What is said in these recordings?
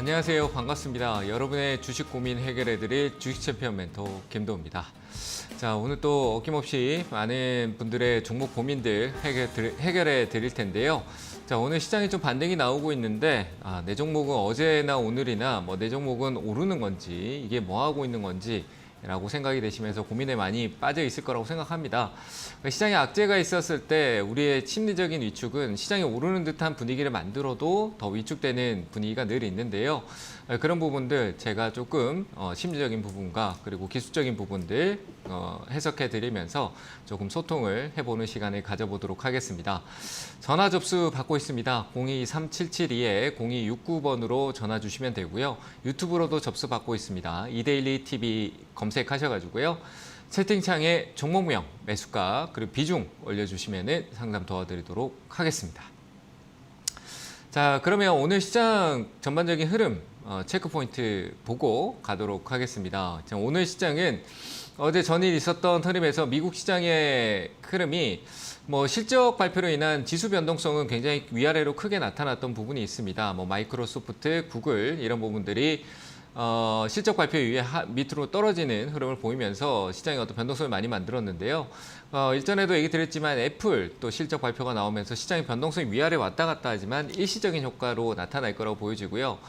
안녕하세요. 반갑습니다. 여러분의 주식 고민 해결해드릴 주식 챔피언 멘토 김도우입니다. 자, 오늘 또 어김없이 많은 분들의 종목 고민들 해결해 드릴 텐데요. 자, 오늘 시장이 좀 반등이 나오고 있는데 내 종목은 어제나 오늘이나 내 종목은 오르는 건지 이게 뭐 하고 있는 건지 라고 생각이 되시면서 고민에 많이 빠져 있을 거라고 생각합니다. 시장에 악재가 있었을 때 우리의 심리적인 위축은 시장이 오르는 듯한 분위기를 만들어도 더 위축되는 분위기가 늘 있는데요. 그런 부분들 제가 조금 심리적인 부분과 그리고 기술적인 부분들 해석해 드리면서 조금 소통을 해보는 시간을 가져보도록 하겠습니다. 전화 접수 받고 있습니다. 023772-0269번으로 전화 주시면 되고요. 유튜브로도 접수 받고 있습니다. 이데일리 TV 검색하셔가지고요. 채팅창에 종목명, 매수가, 그리고 비중 올려주시면 상담 도와드리도록 하겠습니다. 자, 그러면 오늘 시장 전반적인 흐름 체크포인트 보고 가도록 하겠습니다. 자, 오늘 시장은 어제 전일 있었던 흐름에서 미국 시장의 흐름이 실적 발표로 인한 지수 변동성은 굉장히 위아래로 크게 나타났던 부분이 있습니다. 마이크로소프트, 구글 이런 부분들이 실적 발표 이후에 밑으로 떨어지는 흐름을 보이면서 시장에 어떤 변동성을 많이 만들었는데요. 일전에도 얘기 드렸지만 애플 또 실적 발표가 나오면서 시장의 변동성이 위아래 왔다 갔다 하지만 일시적인 효과로 나타날 거라고 보여지고요.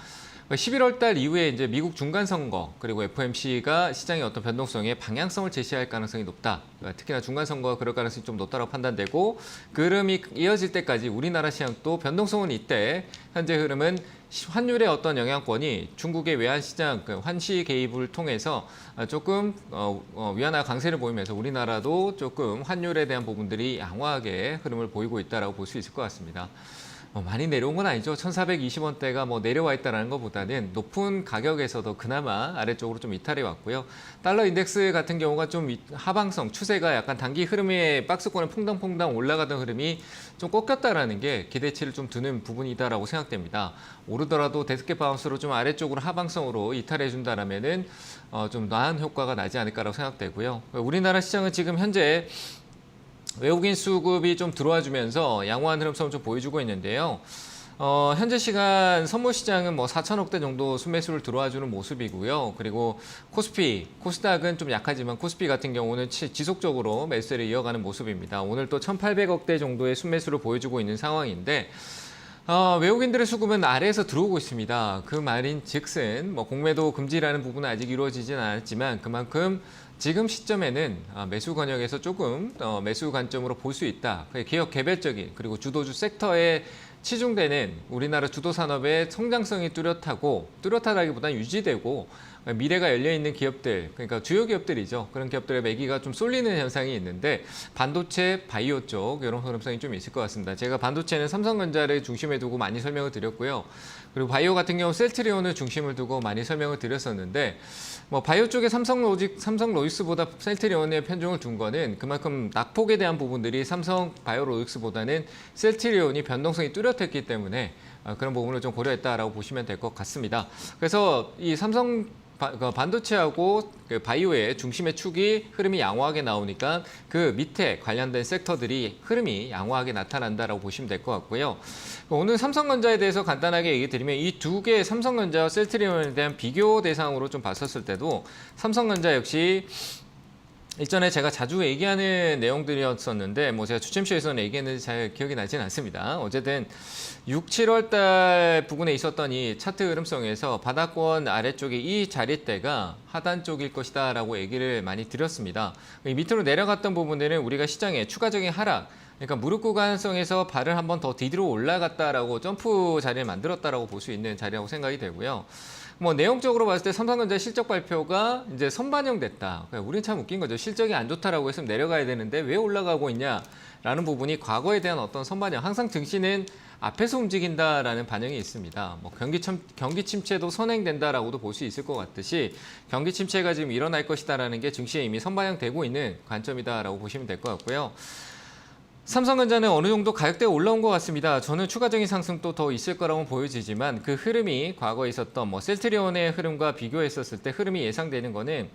11월 달 이후에 이제 미국 중간선거 그리고 FOMC가 시장의 어떤 변동성에 방향성을 제시할 가능성이 높다. 특히나 중간선거가 그럴 가능성이 좀 높다고 판단되고 그 흐름이 이어질 때까지 우리나라 시장도 변동성은 있대. 현재 흐름은 환율의 어떤 영향권이 중국의 외환시장 환시 개입을 통해서 조금 위안화 강세를 보이면서 우리나라도 조금 환율에 대한 부분들이 양호하게 흐름을 보이고 있다고 볼 수 있을 것 같습니다. 많이 내려온 건 아니죠. 1,420원대가 내려와 있다는 것보다는 높은 가격에서도 그나마 아래쪽으로 좀 이탈해 왔고요. 달러 인덱스 같은 경우가 좀 하방성, 추세가 약간 단기 흐름에 박스권에 퐁당퐁당 올라가던 흐름이 좀 꺾였다라는 게 기대치를 좀 두는 부분이다라고 생각됩니다. 오르더라도 데스켓 바운스로 좀 아래쪽으로 하방성으로 이탈해 준다라면은 좀 나은 효과가 나지 않을까라고 생각되고요. 우리나라 시장은 지금 현재 외국인 수급이 좀 들어와 주면서 양호한 흐름성을 좀 보여주고 있는데요. 현재 시간 선물 시장은 4천억대 정도 순매수를 들어와 주는 모습이고요. 그리고 코스닥은 좀 약하지만 코스피 같은 경우는 지속적으로 매수를 이어가는 모습입니다. 오늘 또 1,800억대 정도의 순매수를 보여주고 있는 상황인데 외국인들의 수급은 아래에서 들어오고 있습니다. 그 말인 즉슨 공매도 금지라는 부분은 아직 이루어지진 않았지만 그만큼 지금 시점에는 매수 권역에서 조금 매수 관점으로 볼 수 있다. 기업 개별적인 그리고 주도주 섹터에 치중되는 우리나라 주도 산업의 성장성이 뚜렷하다기보다는 유지되고 미래가 열려있는 기업들, 그러니까 주요 기업들이죠. 그런 기업들의 매기가 좀 쏠리는 현상이 있는데 반도체, 바이오 쪽 이런 흐름성이 좀 있을 것 같습니다. 제가 반도체는 삼성전자를 중심에 두고 많이 설명을 드렸고요. 그리고 바이오 같은 경우 셀트리온을 중심을 두고 많이 설명을 드렸었는데 바이오 쪽에 삼성 로직스보다 셀트리온에 편중을 둔 거는 그만큼 낙폭에 대한 부분들이 삼성 바이오 로직스보다는 셀트리온이 변동성이 뚜렷했기 때문에 그런 부분을 좀 고려했다라고 보시면 될 것 같습니다. 그래서 이 삼성 반도체하고 바이오의 중심의 축이 흐름이 양호하게 나오니까 그 밑에 관련된 섹터들이 흐름이 양호하게 나타난다라고 보시면 될 것 같고요. 오늘 삼성전자에 대해서 간단하게 얘기 드리면 이 두 개의 삼성전자와 셀트리온에 대한 비교 대상으로 좀 봤었을 때도 삼성전자 역시 일전에 제가 자주 얘기하는 내용들이었었는데 제가 주침쇼에서는 얘기했는지 잘 기억이 나진 않습니다. 어쨌든 6, 7월 달 부근에 있었던 이 차트 흐름성에서 바닥권 아래쪽에 이 자리대가 하단 쪽일 것이다 라고 얘기를 많이 드렸습니다. 밑으로 내려갔던 부분들은 우리가 시장의 추가적인 하락, 그러니까 무릎 구간성에서 발을 한번 더 디디로 올라갔다라고 점프 자리를 만들었다라고 볼 수 있는 자리라고 생각이 되고요. 내용적으로 봤을 때 삼성전자 실적 발표가 이제 선반영됐다. 우린 참 웃긴 거죠. 실적이 안 좋다라고 했으면 내려가야 되는데 왜 올라가고 있냐라는 부분이 과거에 대한 어떤 선반영. 항상 증시는 앞에서 움직인다라는 반영이 있습니다. 경기 침체도 선행된다라고도 볼 수 있을 것 같듯이 경기 침체가 지금 일어날 것이다라는 게 증시에 이미 선반영되고 있는 관점이다라고 보시면 될 것 같고요. 삼성전자는 어느 정도 가격대가 올라온 것 같습니다. 저는 추가적인 상승도 더 있을 거라고 보여지지만 그 흐름이 과거에 있었던 셀트리온의 흐름과 비교했었을 때 흐름이 예상되는 거는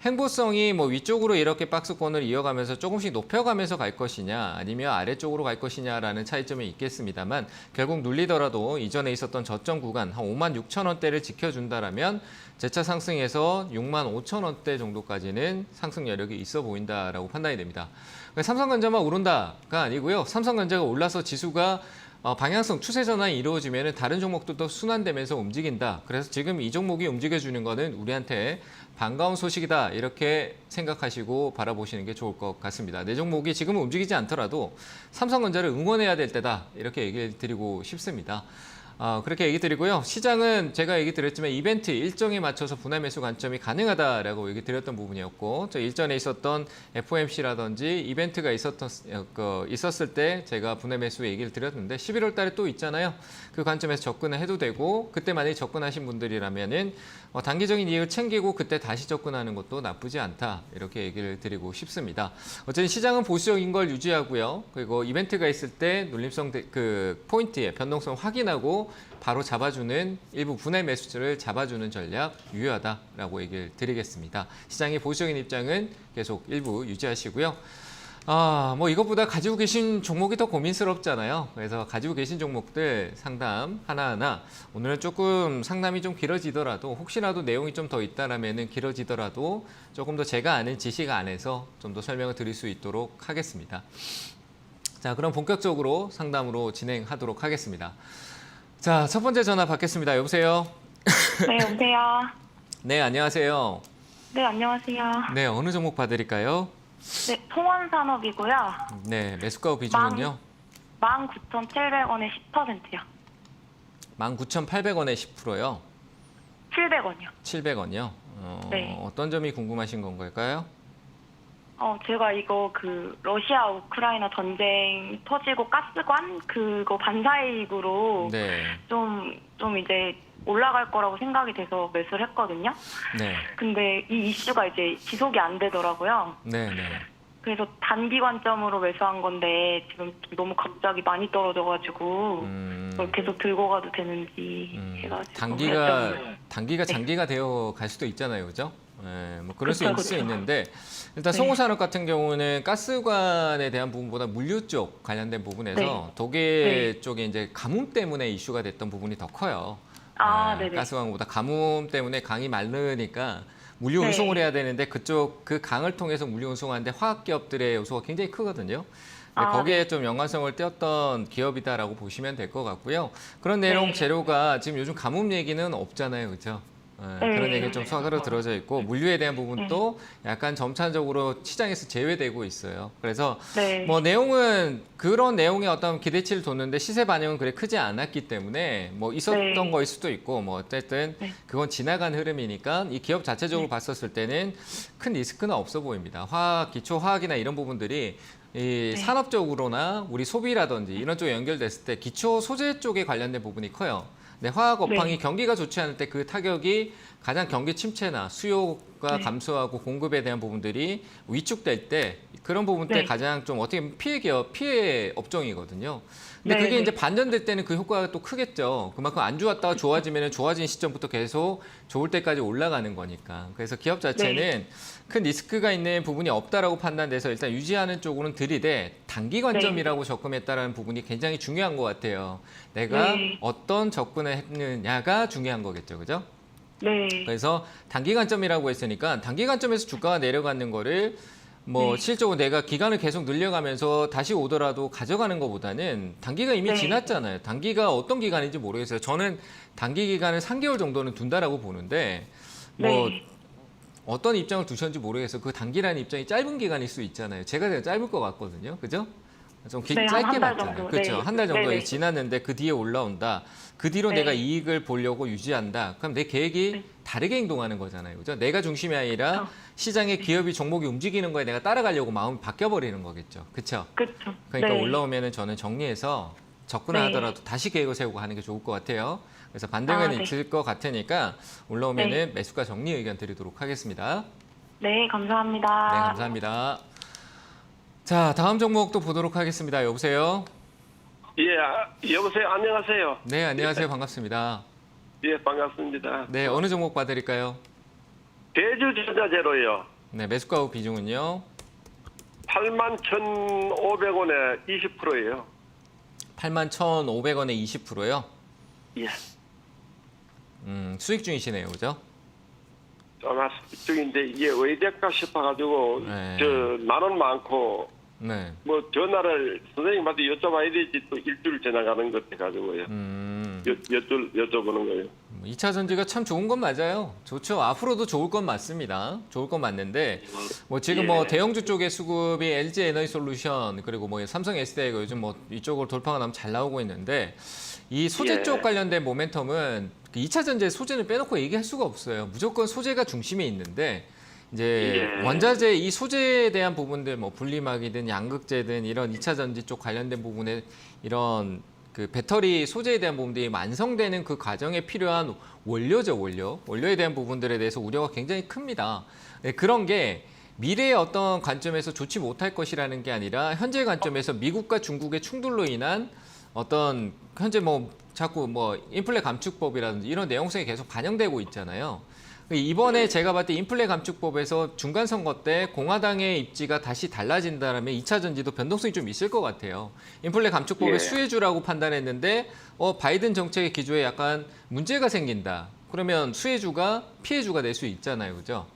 행보성이 뭐 위쪽으로 이렇게 박스권을 이어가면서 조금씩 높여가면서 갈 것이냐 아니면 아래쪽으로 갈 것이냐라는 차이점이 있겠습니다만 결국 눌리더라도 이전에 있었던 저점 구간 한 56,000원대를 지켜준다라면 재차 상승해서 65,000원대 정도까지는 상승 여력이 있어 보인다라고 판단이 됩니다. 삼성전자만 오른다가 아니고요. 삼성전자가 올라서 지수가 방향성 추세 전환이 이루어지면 다른 종목들도 순환되면서 움직인다. 그래서 지금 이 종목이 움직여주는 거는 우리한테 반가운 소식이다. 이렇게 생각하시고 바라보시는 게 좋을 것 같습니다. 내 종목이 지금은 움직이지 않더라도 삼성전자를 응원해야 될 때다. 이렇게 얘기 드리고 싶습니다. 그렇게 얘기 드리고요. 시장은 제가 얘기 드렸지만 이벤트 일정에 맞춰서 분할 매수 관점이 가능하다라고 얘기 드렸던 부분이었고 저 일전에 있었던 FOMC라든지 이벤트가 있었을 때 제가 분할 매수 얘기를 드렸는데 11월 달에 또 있잖아요. 그 관점에서 접근을 해도 되고 그때 만약에 접근하신 분들이라면은 단기적인 이익을 챙기고 그때 다시 접근하는 것도 나쁘지 않다. 이렇게 얘기를 드리고 싶습니다. 어쨌든 시장은 보수적인 걸 유지하고요. 그리고 이벤트가 있을 때 눌림성 그 포인트의 변동성 확인하고 바로 잡아주는 일부 분할 매수를 잡아주는 전략 유효하다라고 얘기를 드리겠습니다. 시장의 보수적인 입장은 계속 일부 유지하시고요. 뭐 이것보다 가지고 계신 종목이 더 고민스럽잖아요. 그래서 가지고 계신 종목들 상담 하나하나 오늘은 조금 상담이 좀 길어지더라도 혹시라도 내용이 좀 더 있다라면은 길어지더라도 조금 더 제가 아는 지식 안에서 좀 더 설명을 드릴 수 있도록 하겠습니다. 자, 그럼 본격적으로 상담으로 진행하도록 하겠습니다. 자, 첫 번째 전화 받겠습니다. 여보세요? 네, 여보세요? 네, 안녕하세요. 네, 안녕하세요. 네, 어느 종목 봐드릴까요? 네, 통원산업이고요. 네, 매수가 비중은요? 19,700원에 10%요. 19,800원에 10%요? 700원이요. 700원이요? 네. 어떤 점이 궁금하신 건가요? 제가 이거 러시아 우크라이나 전쟁 터지고 가스관 그거 반사이익으로 네. 좀 이제 올라갈 거라고 생각이 돼서 매수를 했거든요. 네. 근데 이 이슈가 이제 지속이 안 되더라고요. 네. 그래서 단기 관점으로 매수한 건데 지금 너무 갑자기 많이 떨어져가지고 그걸 계속 들고 가도 되는지 해가지고 단기가 장기가 되어 갈 수도 있잖아요, 그죠? 네, 뭐 그럴 수 있을 수 있는데 일단 네. 송호산업 같은 경우는 가스관에 대한 부분보다 물류 쪽 관련된 부분에서 네. 독일 쪽에 이제 가뭄 때문에 이슈가 됐던 부분이 더 커요. 네네. 가스관보다 가뭄 때문에 강이 마르니까 물류 네. 운송을 해야 되는데 그쪽 그 강을 통해서 물류 운송하는데 화학 기업들의 요소가 굉장히 크거든요. 거기에 네. 좀 연관성을 띄었던 기업이다라고 보시면 될 것 같고요. 그런 내용 네. 재료가 지금 요즘 가뭄 얘기는 없잖아요, 그렇죠? 그런 얘기는 좀 사그러 들어져 있고 물류에 대한 부분도 약간 점차적으로 시장에서 제외되고 있어요. 그래서 네. 뭐 내용은 그런 내용의 어떤 기대치를 뒀는데 시세 반영은 그래 크지 않았기 때문에 뭐 있었던 네. 거일 수도 있고 뭐 어쨌든 네. 그건 지나간 흐름이니까 이 기업 자체적으로 봤었을 때는 큰 리스크는 없어 보입니다. 기초 화학이나 이런 부분들이 이 산업적으로나 우리 소비라든지 이런 쪽에 연결됐을 때 기초 소재 쪽에 관련된 부분이 커요. 네, 화학 업황이 경기가 좋지 않을 때 그 타격이 가장 경기 침체나 수요가 감소하고 공급에 대한 부분들이 위축될 때 그런 부분 때 가장 좀 어떻게 보면 피해 업종이거든요. 근데 그게 이제 반전될 때는 그 효과가 또 크겠죠. 그만큼 안 좋았다가 좋아지면 좋아진 시점부터 계속 좋을 때까지 올라가는 거니까. 그래서 기업 자체는 큰 리스크가 있는 부분이 없다라고 판단돼서 일단 유지하는 쪽으로는 들이대 단기 관점이라고 접근했다라는 부분이 굉장히 중요한 것 같아요. 내가 어떤 접근을 했느냐가 중요한 거겠죠, 그죠? 네. 그래서 단기 관점이라고 했으니까 단기 관점에서 주가가 내려가는 거를 뭐 실적으로 내가 기간을 계속 늘려가면서 다시 오더라도 가져가는 것보다는 단기가 이미 지났잖아요. 단기가 어떤 기간인지 모르겠어요. 저는 단기 기간을 3개월 정도는 둔다라고 보는데 뭐 어떤 입장을 두셨는지 모르겠어요. 그 단기라는 입장이 짧은 기간일 수 있잖아요. 제가 되게 짧을 것 같거든요. 그죠? 좀 짧게 봤잖아요. 그렇죠. 한 달 정도 지났는데 그 뒤에 올라온다. 그 뒤로 내가 이익을 보려고 유지한다. 그럼 내 계획이 다르게 행동하는 거잖아요. 그죠? 내가 중심이 아니라 시장의 기업이 종목이 움직이는 거에 내가 따라가려고 마음이 바뀌어버리는 거겠죠. 그렇죠? 그렇죠. 그러니까 올라오면은 저는 정리해서 접근하더라도 다시 계획을 세우고 하는 게 좋을 것 같아요. 그래서 반등은 있을 것 같으니까 올라오면은 매수가 정리 의견 드리도록 하겠습니다. 네, 감사합니다. 네, 감사합니다. 자, 다음 종목도 보도록 하겠습니다. 여보세요? 예, 여보세요. 안녕하세요. 네, 안녕하세요. 반갑습니다. 예, 반갑습니다. 네, 어느 종목 봐드릴까요? 대주전자재로요. 네, 매수가 후 비중은요. 81,500원에 20%예요. 81,500원에 20%요. 예. 수익 중이시네요, 그죠? 아마 이쪽인데 이게 의대가 싶어가지고 네. 나는 많고 네. 뭐 전화를 선생님한테 여쭤봐야 되지 또 일주일 지나가는 것 같아가지고요. 여쭤보는 거예요. 2차 전지가 참 좋은 건 맞아요. 좋죠. 앞으로도 좋을 건 맞습니다. 좋을 건 맞는데 뭐 지금 뭐 대형주 쪽의 수급이 LG 에너지솔루션 그리고 뭐 삼성 SDI가 요즘 뭐 이쪽으로 돌파가 너무 잘 나오고 있는데 이 소재 예. 쪽 관련된 모멘텀은 그 2차 전지의 소재는 빼놓고 얘기할 수가 없어요. 무조건 소재가 중심에 있는데 이제 예. 원자재 이 소재에 대한 부분들 뭐 분리막이든 양극재든 이런 2차 전지 쪽 관련된 부분에 이런 그 배터리 소재에 대한 부분들이 완성되는 그 과정에 필요한 원료죠, 원료에 대한 부분들에 대해서 우려가 굉장히 큽니다. 네, 그런 게 미래의 어떤 관점에서 좋지 못할 것이라는 게 아니라 현재 관점에서 미국과 중국의 충돌로 인한 어떤 현재 뭐 자꾸 뭐 인플레 감축법이라든지 이런 내용성이 계속 반영되고 있잖아요. 이번에 제가 봤을 때 인플레 감축법에서 중간 선거 때 공화당의 입지가 다시 달라진다면 2차 전지도 변동성이 좀 있을 것 같아요. 인플레 감축법의 예. 수혜주라고 판단했는데 바이든 정책의 기조에 약간 문제가 생긴다. 그러면 수혜주가 피해주가 될 수 있잖아요. 그죠?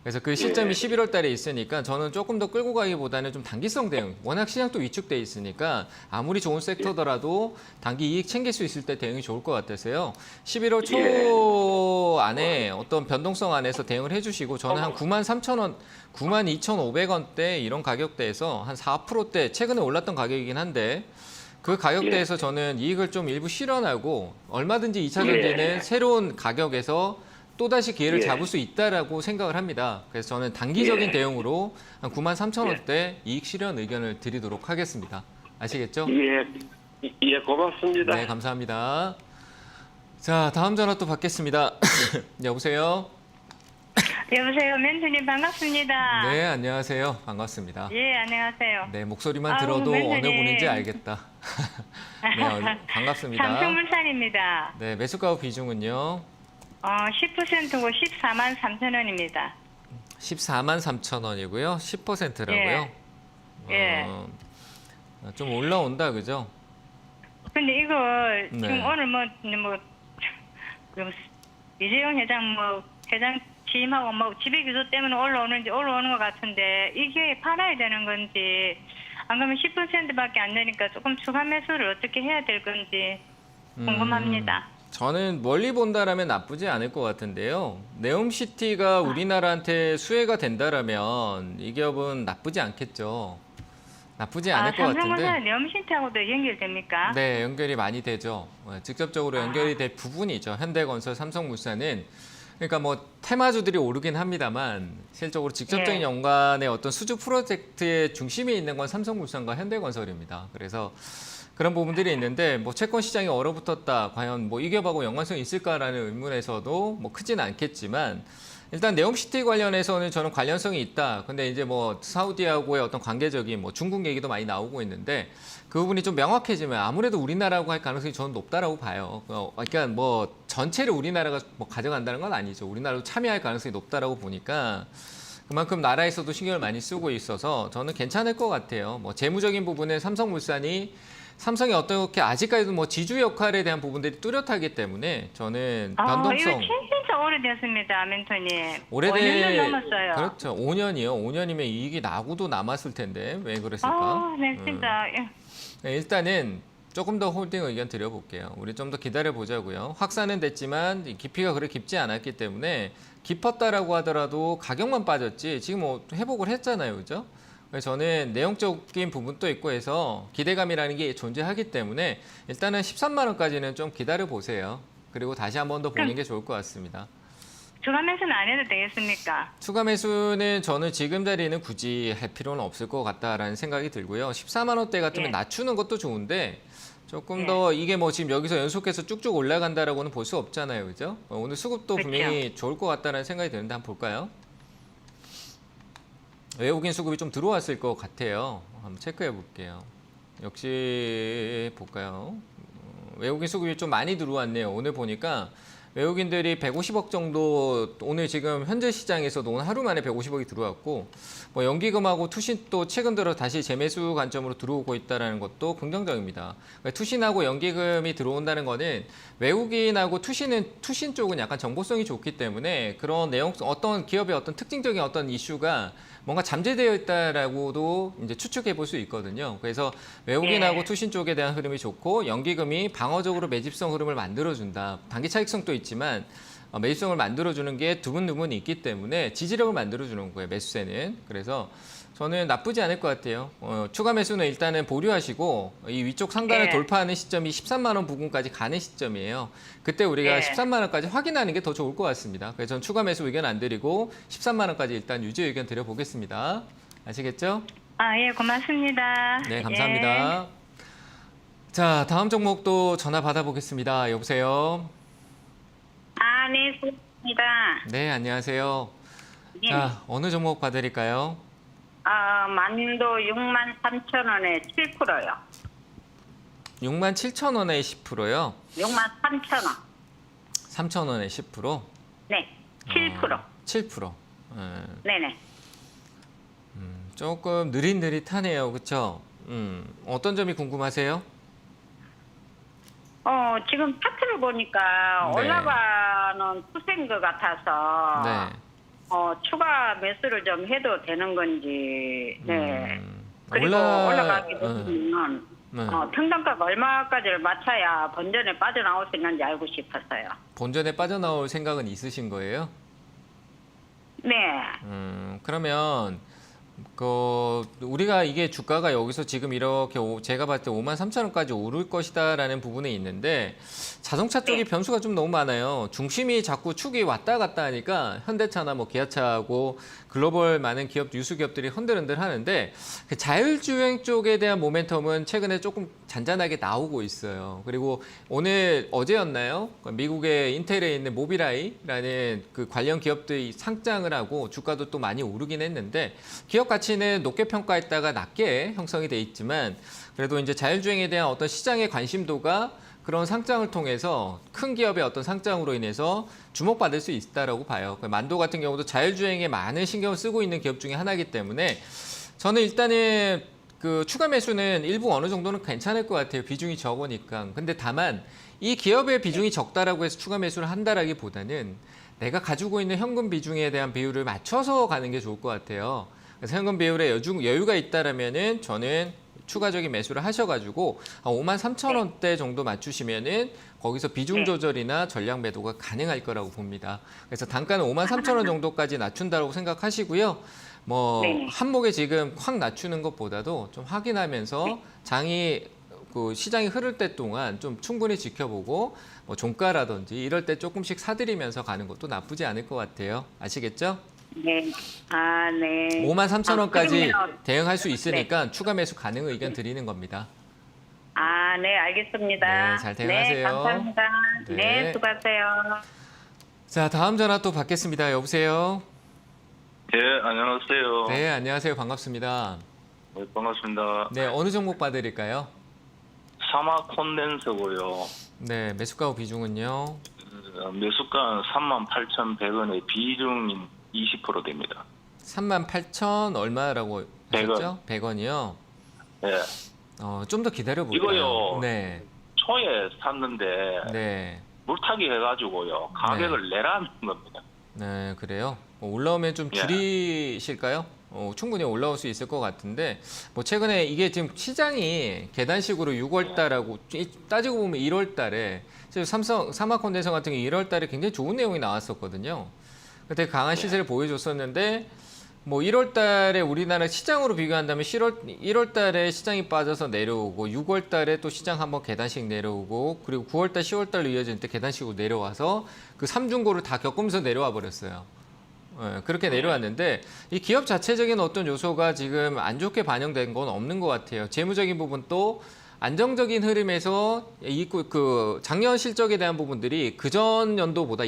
그래서 그 시점이 예. 11월 달에 있으니까 저는 조금 더 끌고 가기보다는 좀 단기성 대응. 워낙 시장도 위축돼 있으니까 아무리 좋은 섹터더라도 단기 이익 챙길 수 있을 때 대응이 좋을 것 같아서요. 11월 초 안에 어떤 변동성 안에서 대응을 해주시고 저는 한 93,000원, 92,500원대 이런 가격대에서 한 4%대 최근에 올랐던 가격이긴 한데 그 가격대에서 저는 이익을 좀 일부 실현하고 얼마든지 2차 전지는 새로운 가격에서 또다시 기회를 예. 잡을 수 있다라고 생각을 합니다. 그래서 저는 단기적인 예. 대응으로 한 93,000원대 이익 실현 의견을 드리도록 하겠습니다. 아시겠죠? 예, 고맙습니다. 네, 감사합니다. 자, 다음 전화 또 받겠습니다. 여보세요? 여보세요, 멘토님 반갑습니다. 네, 안녕하세요. 반갑습니다. 예, 안녕하세요. 네, 목소리만 아우, 들어도 어느 멘토님. 분인지 알겠다. 네, 반갑습니다. 삼성물산입니다. 네, 매수가 후 비중은요? 10%고 14만 3천 원입니다. 14만 3천 원이고요. 10%라고요? 예. 좀 올라온다, 그죠? 근데 이거 네. 지금 오늘 이재용 회장 취임하고 지배 규조 때문에 올라오는 것 같은데 이 기회에 팔아야 되는 건지 안 그러면 10%밖에 안 되니까 조금 추가 매수를 어떻게 해야 될 건지 궁금합니다. 저는 멀리 본다라면 나쁘지 않을 것 같은데요. 네옴시티가 우리나라한테 수혜가 된다라면 이 기업은 나쁘지 않겠죠. 나쁘지 않을 것 같은데. 삼성물산 네옴시티하고도 연결됩니까? 네, 연결이 많이 되죠. 직접적으로 연결이 될 부분이죠. 현대건설, 삼성물산은. 그러니까 뭐 테마주들이 오르긴 합니다만 실적으로 직접적인 예. 연관의 어떤 수주 프로젝트의 중심에 있는 건 삼성물산과 현대건설입니다. 그래서 그런 부분들이 있는데 뭐 채권 시장이 얼어붙었다. 과연 뭐 이 기업하고 연관성이 있을까라는 의문에서도 뭐 크진 않겠지만 일단 네옴시티 관련해서는 저는 관련성이 있다. 근데 이제 뭐 사우디하고의 어떤 관계적인 뭐 중국 얘기도 많이 나오고 있는데 그 부분이 좀 명확해지면 아무래도 우리나라하고 할 가능성이 저는 높다라고 봐요. 그러니까 뭐 전체를 우리나라가 뭐 가져간다는 건 아니죠. 우리나라도 참여할 가능성이 높다라고 보니까 그만큼 나라에서도 신경을 많이 쓰고 있어서 저는 괜찮을 것 같아요. 뭐 재무적인 부분은 삼성이 어떻게 아직까지도 뭐 지주 역할에 대한 부분들이 뚜렷하기 때문에 저는 변동성 이거 진짜 오래됐습니다, 멘토님. 오래된 5년 넘었어요. 그렇죠. 5년이요. 5년이면 이익이 나고도 남았을 텐데 왜 그랬을까? 네, 진짜. 네, 일단은 조금 더 홀딩 의견 드려볼게요. 우리 좀 더 기다려 보자고요. 확산은 됐지만 깊이가 그렇게 깊지 않았기 때문에 깊었다라고 하더라도 가격만 빠졌지 지금 뭐 회복을 했잖아요, 그죠? 그래서 저는 내용적인 부분도 있고 해서 기대감이라는 게 존재하기 때문에 일단은 13만 원까지는 좀 기다려 보세요. 그리고 다시 한 번 더 보는 게 좋을 것 같습니다. 추가 매수는 안 해도 되겠습니까? 추가 매수는 저는 지금 자리는 굳이 할 필요는 없을 것 같다라는 생각이 들고요. 14만 원대 같으면 예. 낮추는 것도 좋은데 조금 예. 더 이게 뭐 지금 여기서 연속해서 쭉쭉 올라간다라고는 볼 수 없잖아요, 그죠? 오늘 수급도 그렇죠. 분명히 좋을 것 같다는 생각이 드는데 한번 볼까요? 외국인 수급이 좀 들어왔을 것 같아요. 한번 체크해 볼게요. 역시 볼까요? 외국인 수급이 좀 많이 들어왔네요. 오늘 보니까 외국인들이 150억 정도 오늘 지금 현재 시장에서도 오늘 하루 만에 150억이 들어왔고 뭐 연기금하고 투신 또 최근 들어 다시 재매수 관점으로 들어오고 있다는 것도 긍정적입니다. 그러니까 투신하고 연기금이 들어온다는 거는 외국인하고 투신 쪽은 약간 정보성이 좋기 때문에 그런 내용 어떤 기업의 어떤 특징적인 어떤 이슈가 뭔가 잠재되어 있다라고도 이제 추측해 볼 수 있거든요. 그래서 외국인하고 투신 쪽에 대한 흐름이 좋고 연기금이 방어적으로 매집성 흐름을 만들어준다. 단기 차익성도 있지만 매집성을 만들어주는 게 두분두분 있기 때문에 지지력을 만들어주는 거예요. 매수세는. 그래서 저는 나쁘지 않을 것 같아요. 추가 매수는 일단은 보류하시고 이 위쪽 상단을 돌파하는 시점이 13만 원 부근까지 가는 시점이에요. 그때 우리가 13만 원까지 확인하는 게 더 좋을 것 같습니다. 그래서 전 추가 매수 의견 안 드리고 13만 원까지 일단 유지 의견 드려보겠습니다. 아시겠죠? 예, 고맙습니다. 네, 감사합니다. 자, 다음 종목도 전화 받아보겠습니다. 여보세요? 네, 수고하셨습니다. 네, 안녕하세요. 네. 자, 어느 종목 봐드릴까요? 만도 63,000원에 7%요. 67,000원에 10%요? 63,000원. 3,000원에 10%? 네, 7%. 7%. 네네. 조금 느릿느릿하네요. 그렇죠? 어떤 점이 궁금하세요? 지금 차트를 보니까 네. 올라가는 추세인 것 같아서 네. 추가 매수를 좀 해도 되는 건지. 네. 그리고 올라가게 되면 평단가가 얼마까지를 맞춰야 본전에 빠져나올 수 있는지 알고 싶었어요. 본전에 빠져나올 생각은 있으신 거예요? 네. 그러면 우리가 이게 주가가 여기서 지금 이렇게 제가 봤을 때 53,000원까지 오를 것이다라는 부분이 있는데 자동차 쪽이 변수가 좀 너무 많아요. 중심이 자꾸 축이 왔다 갔다 하니까 현대차나 뭐 기아차하고 글로벌 많은 기업, 유수 기업들이 흔들흔들 하는데 그 자율주행 쪽에 대한 모멘텀은 최근에 조금 잔잔하게 나오고 있어요. 그리고 어제였나요? 미국의 인텔에 있는 모비라이라는 그 관련 기업들이 상장을 하고 주가도 또 많이 오르긴 했는데 기업 가치는 높게 평가했다가 낮게 형성이 돼 있지만 그래도 이제 자율주행에 대한 어떤 시장의 관심도가 그런 상장을 통해서 큰 기업의 어떤 상장으로 인해서 주목받을 수 있다라고 봐요. 만도 같은 경우도 자율주행에 많은 신경을 쓰고 있는 기업 중에 하나이기 때문에 저는 일단은 그 추가 매수는 일부 어느 정도는 괜찮을 것 같아요. 비중이 적으니까. 근데 다만 이 기업의 비중이 적다라고 해서 추가 매수를 한다라기보다는 내가 가지고 있는 현금 비중에 대한 비율을 맞춰서 가는 게 좋을 것 같아요. 그래서 현금 비율에 여유가 있다라면은 저는 추가적인 매수를 하셔가지고 53,000원대 정도 맞추시면은 거기서 비중 조절이나 전략 매도가 가능할 거라고 봅니다. 그래서 단가는 53,000원 정도까지 낮춘다고 생각하시고요. 뭐 한목에 지금 확 낮추는 것보다도 좀 확인하면서 장이 그 시장이 흐를 때 동안 좀 충분히 지켜보고 뭐 종가라든지 이럴 때 조금씩 사들이면서 가는 것도 나쁘지 않을 것 같아요. 아시겠죠? 네. 네. 53,000원까지 그러면 대응할 수 있으니까 추가 매수 가능 의견 드리는 겁니다. 네, 알겠습니다. 네, 잘 대응하세요. 네, 감사합니다. 네. 네, 수고하세요. 자, 다음 전화 또 받겠습니다. 여보세요? 예, 안녕하세요. 네, 안녕하세요. 반갑습니다. 네, 반갑습니다. 네, 어느 종목 봐드릴까요? 사마 콘덴서고요. 네, 매수가 비중은요? 매수가는 38,100원에 비중이 20% 됩니다. 38,000 얼마라고 하셨죠? 100원이요? 예. 좀 더 기다려볼까요? 이거요. 네. 초에 샀는데 네. 물타기 해가지고요. 가격을 내라는 겁니다. 네, 그래요. 올라오면 좀 예. 줄이실까요? 충분히 올라올 수 있을 것 같은데 뭐 최근에 이게 지금 시장이 계단식으로 6월 달하고 따지고 보면 1월 달에 사마콘덴서 같은 경우 1월 달에 굉장히 좋은 내용이 나왔었거든요. 그때 강한 시세를 보여줬었는데 뭐 1월 달에 우리나라 시장으로 비교한다면 1월 달에 시장이 빠져서 내려오고 6월 달에 또 시장 한번 계단식 내려오고 그리고 9월 달, 10월 달로 이어질 때 계단식으로 내려와서 그 3중고를 다 겪으면서 내려와 버렸어요. 그렇게 내려왔는데 이 기업 자체적인 어떤 요소가 지금 안 좋게 반영된 건 없는 것 같아요. 재무적인 부분도 안정적인 흐름에서 그 작년 실적에 대한 부분들이 그전 연도보다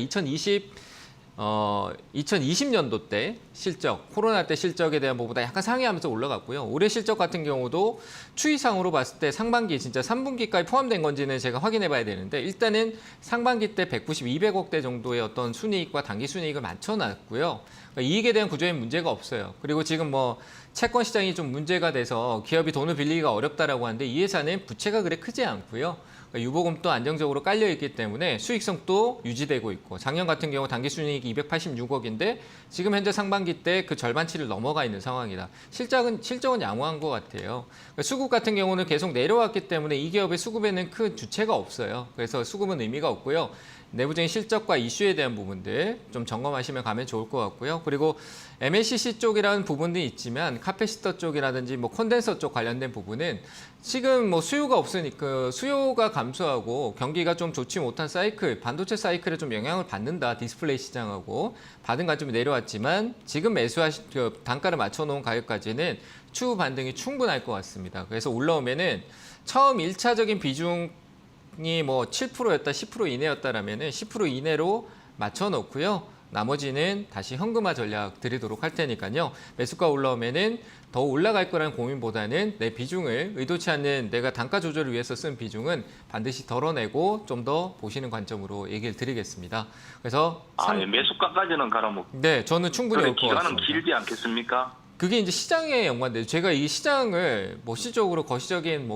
2020년도 때 실적, 코로나 때 실적에 대한 부분보다 약간 상회하면서 올라갔고요. 올해 실적 같은 경우도 추이상으로 봤을 때 상반기 진짜 3분기까지 포함된 건지는 제가 확인해 봐야 되는데 일단은 상반기 때 190, 200억대 정도의 어떤 순이익과 단기 순이익을 맞춰놨고요. 그러니까 이익에 대한 구조에 문제가 없어요. 그리고 지금 뭐 채권 시장이 좀 문제가 돼서 기업이 돈을 빌리기가 어렵다라고 하는데 이 회사는 부채가 그래 크지 않고요. 유보금도 안정적으로 깔려 있기 때문에 수익성도 유지되고 있고 작년 같은 경우 단기 순이익이 286억인데 지금 현재 상반기 때 그 절반치를 넘어가 있는 상황이다. 실적은 양호한 것 같아요. 수급 같은 경우는 계속 내려왔기 때문에 이 기업의 수급에는 큰 주체가 없어요. 그래서 수급은 의미가 없고요. 내부적인 실적과 이슈에 대한 부분들 좀 점검하시면 가면 좋을 것 같고요. 그리고 MLCC 쪽이라는 부분도 있지만 카패시터 쪽이라든지 뭐 콘덴서 쪽 관련된 부분은 지금 뭐 수요가 없으니까 수요가 감소하고 경기가 좀 좋지 못한 사이클, 반도체 사이클에 좀 영향을 받는다. 디스플레이 시장하고 받은 관점이 내려왔지만 지금 단가를 맞춰놓은 가격까지는 추후 반등이 충분할 것 같습니다. 그래서 올라오면은 처음 1차적인 비중이 뭐 7%였다, 10% 이내였다라면은 10% 이내로 맞춰놓고요. 나머지는 다시 현금화 전략 드리도록 할 테니까요. 매수가 올라오면은 더 올라갈 거라는 고민보다는 내 비중을 의도치 않는 내가 단가 조절을 위해서 쓴 비중은 반드시 덜어내고 좀 더 보시는 관점으로 얘기를 드리겠습니다. 그래서 예, 매수가까지는 가라 뭐. 네, 저는 충분히 올 것 기간은 같습니다. 길지 않겠습니까? 그게 이제 시장에 연관돼요. 제가 이 시장을 시적으로 거시적인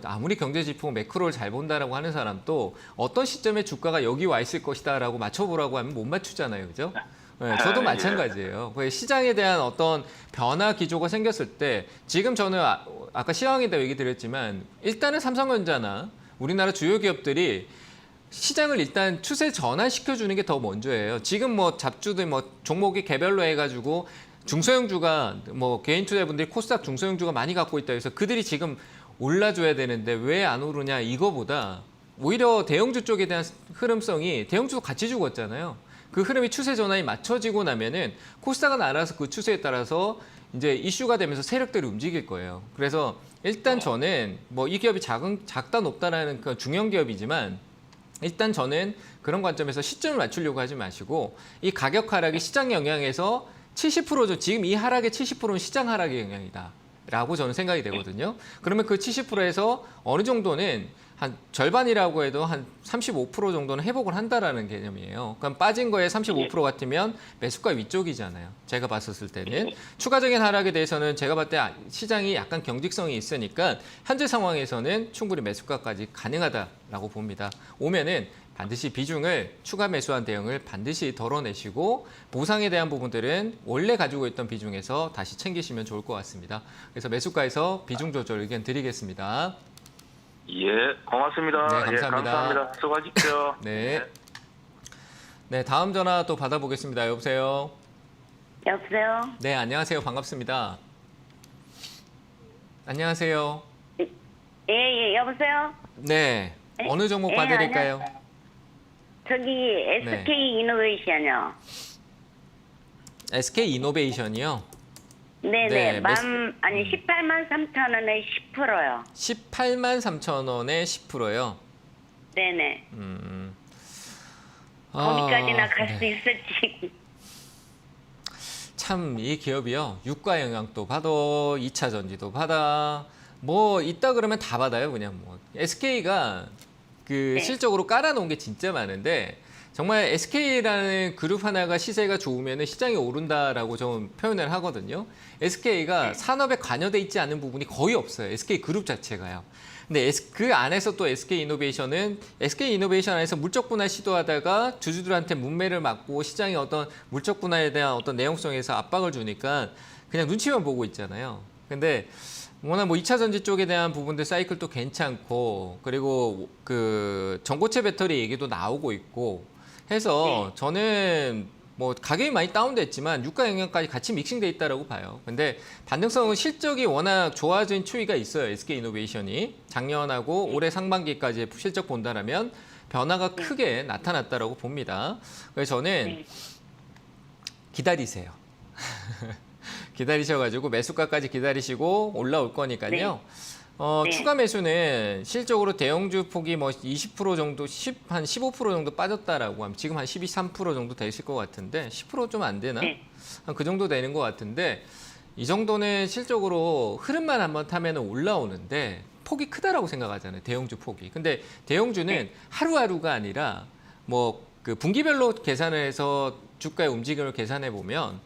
아무리 경제 지표 매크로를 잘 본다라고 하는 사람도 어떤 시점에 주가가 여기 와 있을 것이다라고 맞춰보라고 하면 못 맞추잖아요, 그죠? 네, 저도 마찬가지예요. 시장에 대한 어떤 변화 기조가 생겼을 때 지금 저는 아까 시황에다 얘기 드렸지만 일단은 삼성전자나 우리나라 주요 기업들이 시장을 일단 추세 전환시켜주는 게 더 먼저예요. 지금 잡주들 종목이 개별로 해가지고 중소형주가 개인 투자분들이 코스닥 중소형주가 많이 갖고 있다 해서 그들이 지금 올라줘야 되는데 왜 안 오르냐 이거보다 오히려 대형주 쪽에 대한 흐름성이 대형주도 같이 죽었잖아요. 그 흐름이 추세 전환이 맞춰지고 나면은 코스닥은 알아서 그 추세에 따라서 이제 이슈가 되면서 세력들이 움직일 거예요. 그래서 일단 저는 이 기업이 작다 높다라는 그 중형 기업이지만 일단 저는 그런 관점에서 시점을 맞추려고 하지 마시고 이 가격 하락이 시장 영향에서 70%죠. 지금 이 하락의 70%는 시장 하락의 영향이다. 라고 저는 생각이 되거든요. 그러면 그 70%에서 어느 정도는 한 절반이라고 해도 한 35% 정도는 회복을 한다라는 개념이에요. 그럼 빠진 거에 35% 같으면 매수가 위쪽이잖아요. 제가 봤었을 때는. 추가적인 하락에 대해서는 제가 봤을 때 시장이 약간 경직성이 있으니까 현재 상황에서는 충분히 매수가까지 가능하다라고 봅니다. 오면은 반드시 비중을 추가 매수한 대응을 반드시 덜어내시고 보상에 대한 부분들은 원래 가지고 있던 비중에서 다시 챙기시면 좋을 것 같습니다. 그래서 매수가에서 비중 조절 의견 드리겠습니다. 예, 고맙습니다. 네, 감사합니다. 예, 감사합니다. 수고하십시오. 네. 네, 다음 전화 또 받아보겠습니다. 여보세요? 여보세요? 네, 안녕하세요. 반갑습니다. 안녕하세요. 예, 여보세요? 네, 네? 어느 종목 예, 봐드릴까요? 안녕하세요. 저기 SK 이노베이션이요. SK 이노베이션이요? 네네, 네, 18만 3천 원에 10%요. 18만 3천 원에 10%요? 네네. 거기까지나 갈 수 네. 있을지. 참 이 기업이요. 유가 영향도 받아, 2차 전지도 받아. 있다 그러면 다 받아요. 그냥 SK가 네. 실적으로 깔아놓은 게 진짜 많은데 정말 SK라는 그룹 하나가 시세가 좋으면 시장이 오른다라고 좀 표현을 하거든요. SK가 산업에 관여돼 있지 않은 부분이 거의 없어요. SK 그룹 자체가요. 근데 그 안에서 또 SK 이노베이션 안에서 물적 분할 시도하다가 주주들한테 문매를 맞고 시장의 어떤 물적 분할에 대한 어떤 내용성에서 압박을 주니까 그냥 눈치만 보고 있잖아요. 근데 워낙 2차 전지 쪽에 대한 부분들 사이클도 괜찮고 그리고 그 전고체 배터리 얘기도 나오고 있고 해서 저는 가격이 많이 다운됐지만 유가 영향까지 같이 믹싱돼 있다라고 봐요. 근데 반등성은 실적이 워낙 좋아진 추이가 있어요. SK 이노베이션이 작년하고 올해 상반기까지 실적 본다라면 변화가 크게 나타났다라고 봅니다. 그래서 저는 기다리세요. 기다리셔가지고 매수가까지 기다리시고 올라올 거니까요. 네. 추가 매수는 실적으로 대형주 폭이 뭐 20% 정도, 한 15% 정도 빠졌다라고 하면 지금 한 13% 정도 되실 것 같은데 10% 좀 안 되나? 네. 한 그 정도 되는 것 같은데 이 정도는 실적으로 흐름만 한번 타면 올라오는데 폭이 크다라고 생각하잖아요. 대형주 폭이. 근데 대형주는 하루하루가 아니라 뭐 그 분기별로 계산을 해서 주가의 움직임을 계산해 보면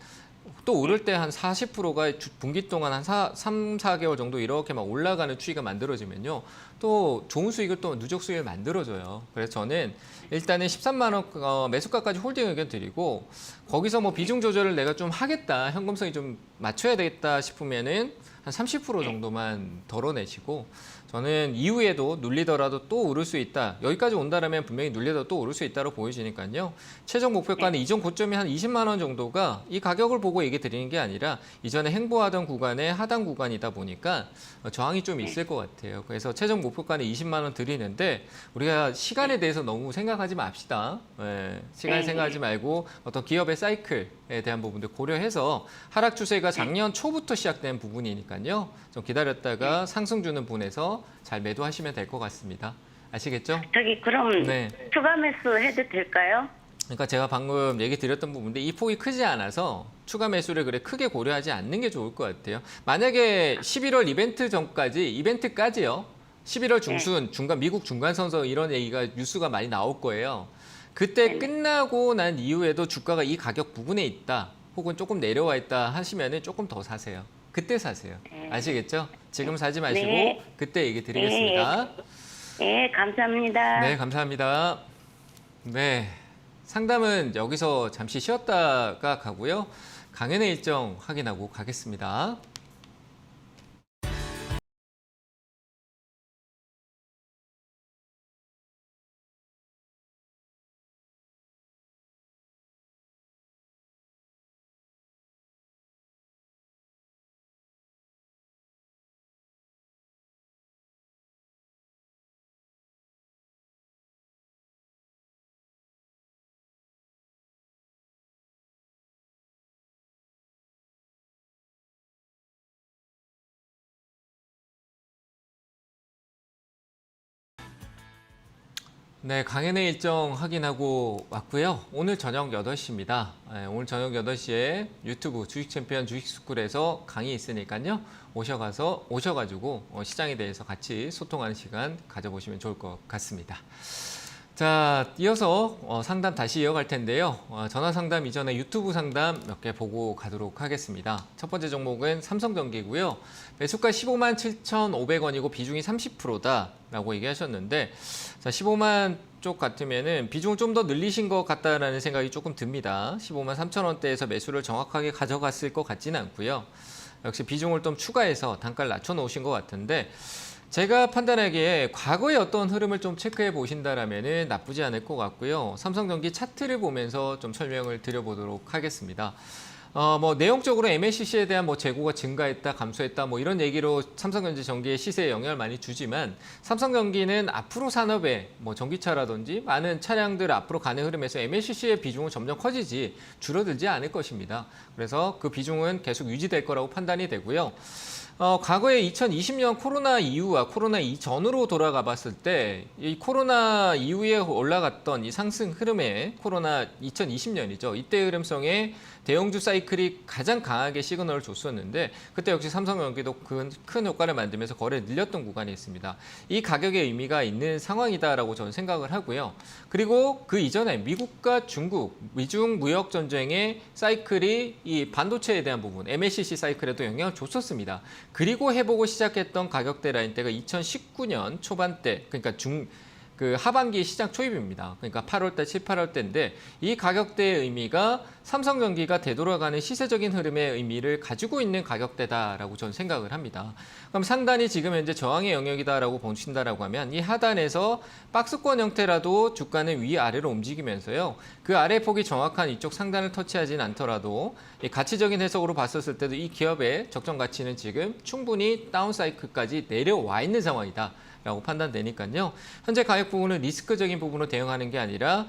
또 오를 때 한 40%가 분기 동안 한 3, 4개월 정도 이렇게 막 올라가는 추이가 만들어지면요. 또 좋은 수익을 또 누적 수익을 만들어줘요. 그래서 저는 일단은 13만 원 매수가까지 홀딩 의견 드리고 거기서 뭐 비중 조절을 내가 좀 하겠다. 현금성이 좀 맞춰야 되겠다 싶으면은 한 30% 정도만 덜어내시고 저는 이후에도 눌리더라도 또 오를 수 있다. 여기까지 온다라면 분명히 눌리더라도 또 오를 수 있다고 보여지니까요. 최종 목표가는 이전 고점이 한 20만 원 정도가 이 가격을 보고 얘기 드리는 게 아니라 이전에 행보하던 구간의 하단 구간이다 보니까 저항이 좀 있을 것 같아요. 그래서 최종 목표가는 20만 원 드리는데 우리가 시간에 대해서 너무 생각하지 맙시다. 시간 생각하지 말고 어떤 기업의 사이클에 대한 부분들 고려해서 하락 추세가 작년 초부터 시작된 부분이니까요. 좀 기다렸다가 상승 주는 분에서 잘 매도하시면 될 것 같습니다. 아시겠죠? 저기 그럼 네. 추가 매수 해도 될까요? 그러니까 제가 방금 얘기 드렸던 부분인데 이 폭이 크지 않아서 추가 매수를 그래 크게 고려하지 않는 게 좋을 것 같아요. 만약에 11월 이벤트까지요. 11월 중순 중간 미국 중간 선거 이런 얘기가 뉴스가 많이 나올 거예요. 그때 끝나고 난 이후에도 주가가 이 가격 부분에 있다. 혹은 조금 내려와 있다 하시면은 조금 더 사세요. 그때 사세요. 아시겠죠? 지금 사지 마시고 네. 그때 얘기 드리겠습니다. 네, 감사합니다. 네, 감사합니다. 네, 상담은 여기서 잠시 쉬었다가 가고요. 강연의 일정 확인하고 가겠습니다. 네, 강연의 일정 확인하고 왔고요. 오늘 저녁 8시입니다. 오늘 저녁 8시에 유튜브 주식챔피언 주식스쿨에서 강의 있으니까요. 오셔가지고 시장에 대해서 같이 소통하는 시간 가져보시면 좋을 것 같습니다. 자, 이어서 상담 다시 이어갈 텐데요. 전화 상담 이전에 유튜브 상담 몇 개 보고 가도록 하겠습니다. 첫 번째 종목은 삼성전기고요. 매수가 15만 7,500원이고 비중이 30%다라고 얘기하셨는데 자, 15만 쪽 같으면은 비중을 좀 더 늘리신 것 같다라는 생각이 조금 듭니다. 15만 3천 원대에서 매수를 정확하게 가져갔을 것 같지는 않고요. 역시 비중을 좀 추가해서 단가를 낮춰 놓으신 것 같은데 제가 판단하기에 과거의 어떤 흐름을 좀 체크해 보신다라면은 나쁘지 않을 것 같고요. 삼성전기 차트를 보면서 좀 설명을 드려보도록 하겠습니다. 뭐 내용적으로 MLCC에 대한 뭐 재고가 증가했다, 감소했다, 뭐 이런 얘기로 삼성전기의 시세에 영향을 많이 주지만 삼성전기는 앞으로 산업에 뭐 전기차라든지 많은 차량들 앞으로 가는 흐름에서 MLCC의 비중은 점점 커지지 줄어들지 않을 것입니다. 그래서 그 비중은 계속 유지될 거라고 판단이 되고요. 과거에 2020년 코로나 이후와 코로나 이전으로 돌아가 봤을 때 이 코로나 이후에 올라갔던 이 상승 흐름에 코로나 2020년이죠. 이때 흐름성에 대형주 사이클이 가장 강하게 시그널을 줬었는데 그때 역시 삼성전기도 큰 효과를 만들면서 거래를 늘렸던 구간이 있습니다. 이 가격의 의미가 있는 상황이다라고 저는 생각을 하고요. 그리고 그 이전에 미국과 중국, 미중 무역 전쟁의 사이클이 이 반도체에 대한 부분, MLCC 사이클에도 영향을 줬었습니다. 그리고 해보고 시작했던 가격대 라인대가 2019년 초반대, 그러니까 하반기 시장 초입입니다. 그러니까 8월달, 7, 8월대인데 이 가격대의 의미가 삼성전기가 되돌아가는 시세적인 흐름의 의미를 가지고 있는 가격대다라고 저는 생각을 합니다. 그럼 상단이 지금 현재 저항의 영역이다라고 보신다라고 하면 이 하단에서 박스권 형태라도 주가는 위아래로 움직이면서요. 그 아래 폭이 정확한 이쪽 상단을 터치하진 않더라도 이 가치적인 해석으로 봤었을 때도 이 기업의 적정 가치는 지금 충분히 다운사이클까지 내려와 있는 상황이다. 라고 판단되니까요. 현재 가격 부분은 리스크적인 부분으로 대응하는 게 아니라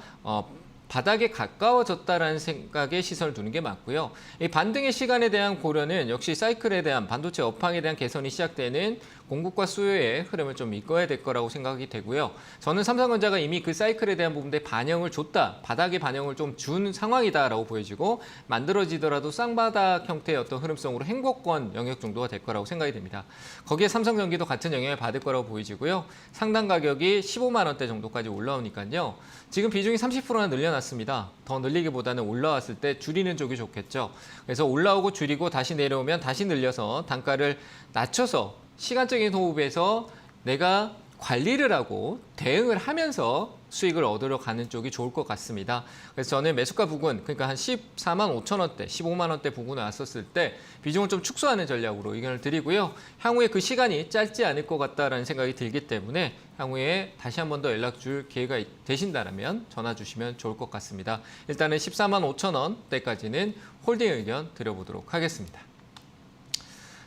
바닥에 가까워졌다라는 생각에 시선을 두는 게 맞고요. 이 반등의 시간에 대한 고려는 역시 사이클에 대한 반도체 업황에 대한 개선이 시작되는 공급과 수요의 흐름을 좀 이끌어야 될 거라고 생각이 되고요. 저는 삼성전자가 이미 그 사이클에 대한 부분에 반영을 줬다, 바닥의 반영을 좀 준 상황이다라고 보여지고 만들어지더라도 쌍바닥 형태의 어떤 흐름성으로 행보권 영역 정도가 될 거라고 생각이 됩니다. 거기에 삼성전기도 같은 영향을 받을 거라고 보여지고요. 상당 가격이 15만 원대 정도까지 올라오니까요. 지금 비중이 30%나 늘려놨습니다. 더 늘리기보다는 올라왔을 때 줄이는 쪽이 좋겠죠. 그래서 올라오고 줄이고 다시 내려오면 다시 늘려서 단가를 낮춰서 시간적인 호흡에서 내가 관리를 하고 대응을 하면서 수익을 얻으러 가는 쪽이 좋을 것 같습니다. 그래서 저는 매수가 부근, 그러니까 한 14만 5천 원대, 15만 원대 부근에 왔었을 때 비중을 좀 축소하는 전략으로 의견을 드리고요. 향후에 그 시간이 짧지 않을 것 같다라는 생각이 들기 때문에 향후에 다시 한 번 더 연락 줄 기회가 되신다면 전화 주시면 좋을 것 같습니다. 일단은 14만 5천 원대까지는 홀딩 의견 드려보도록 하겠습니다.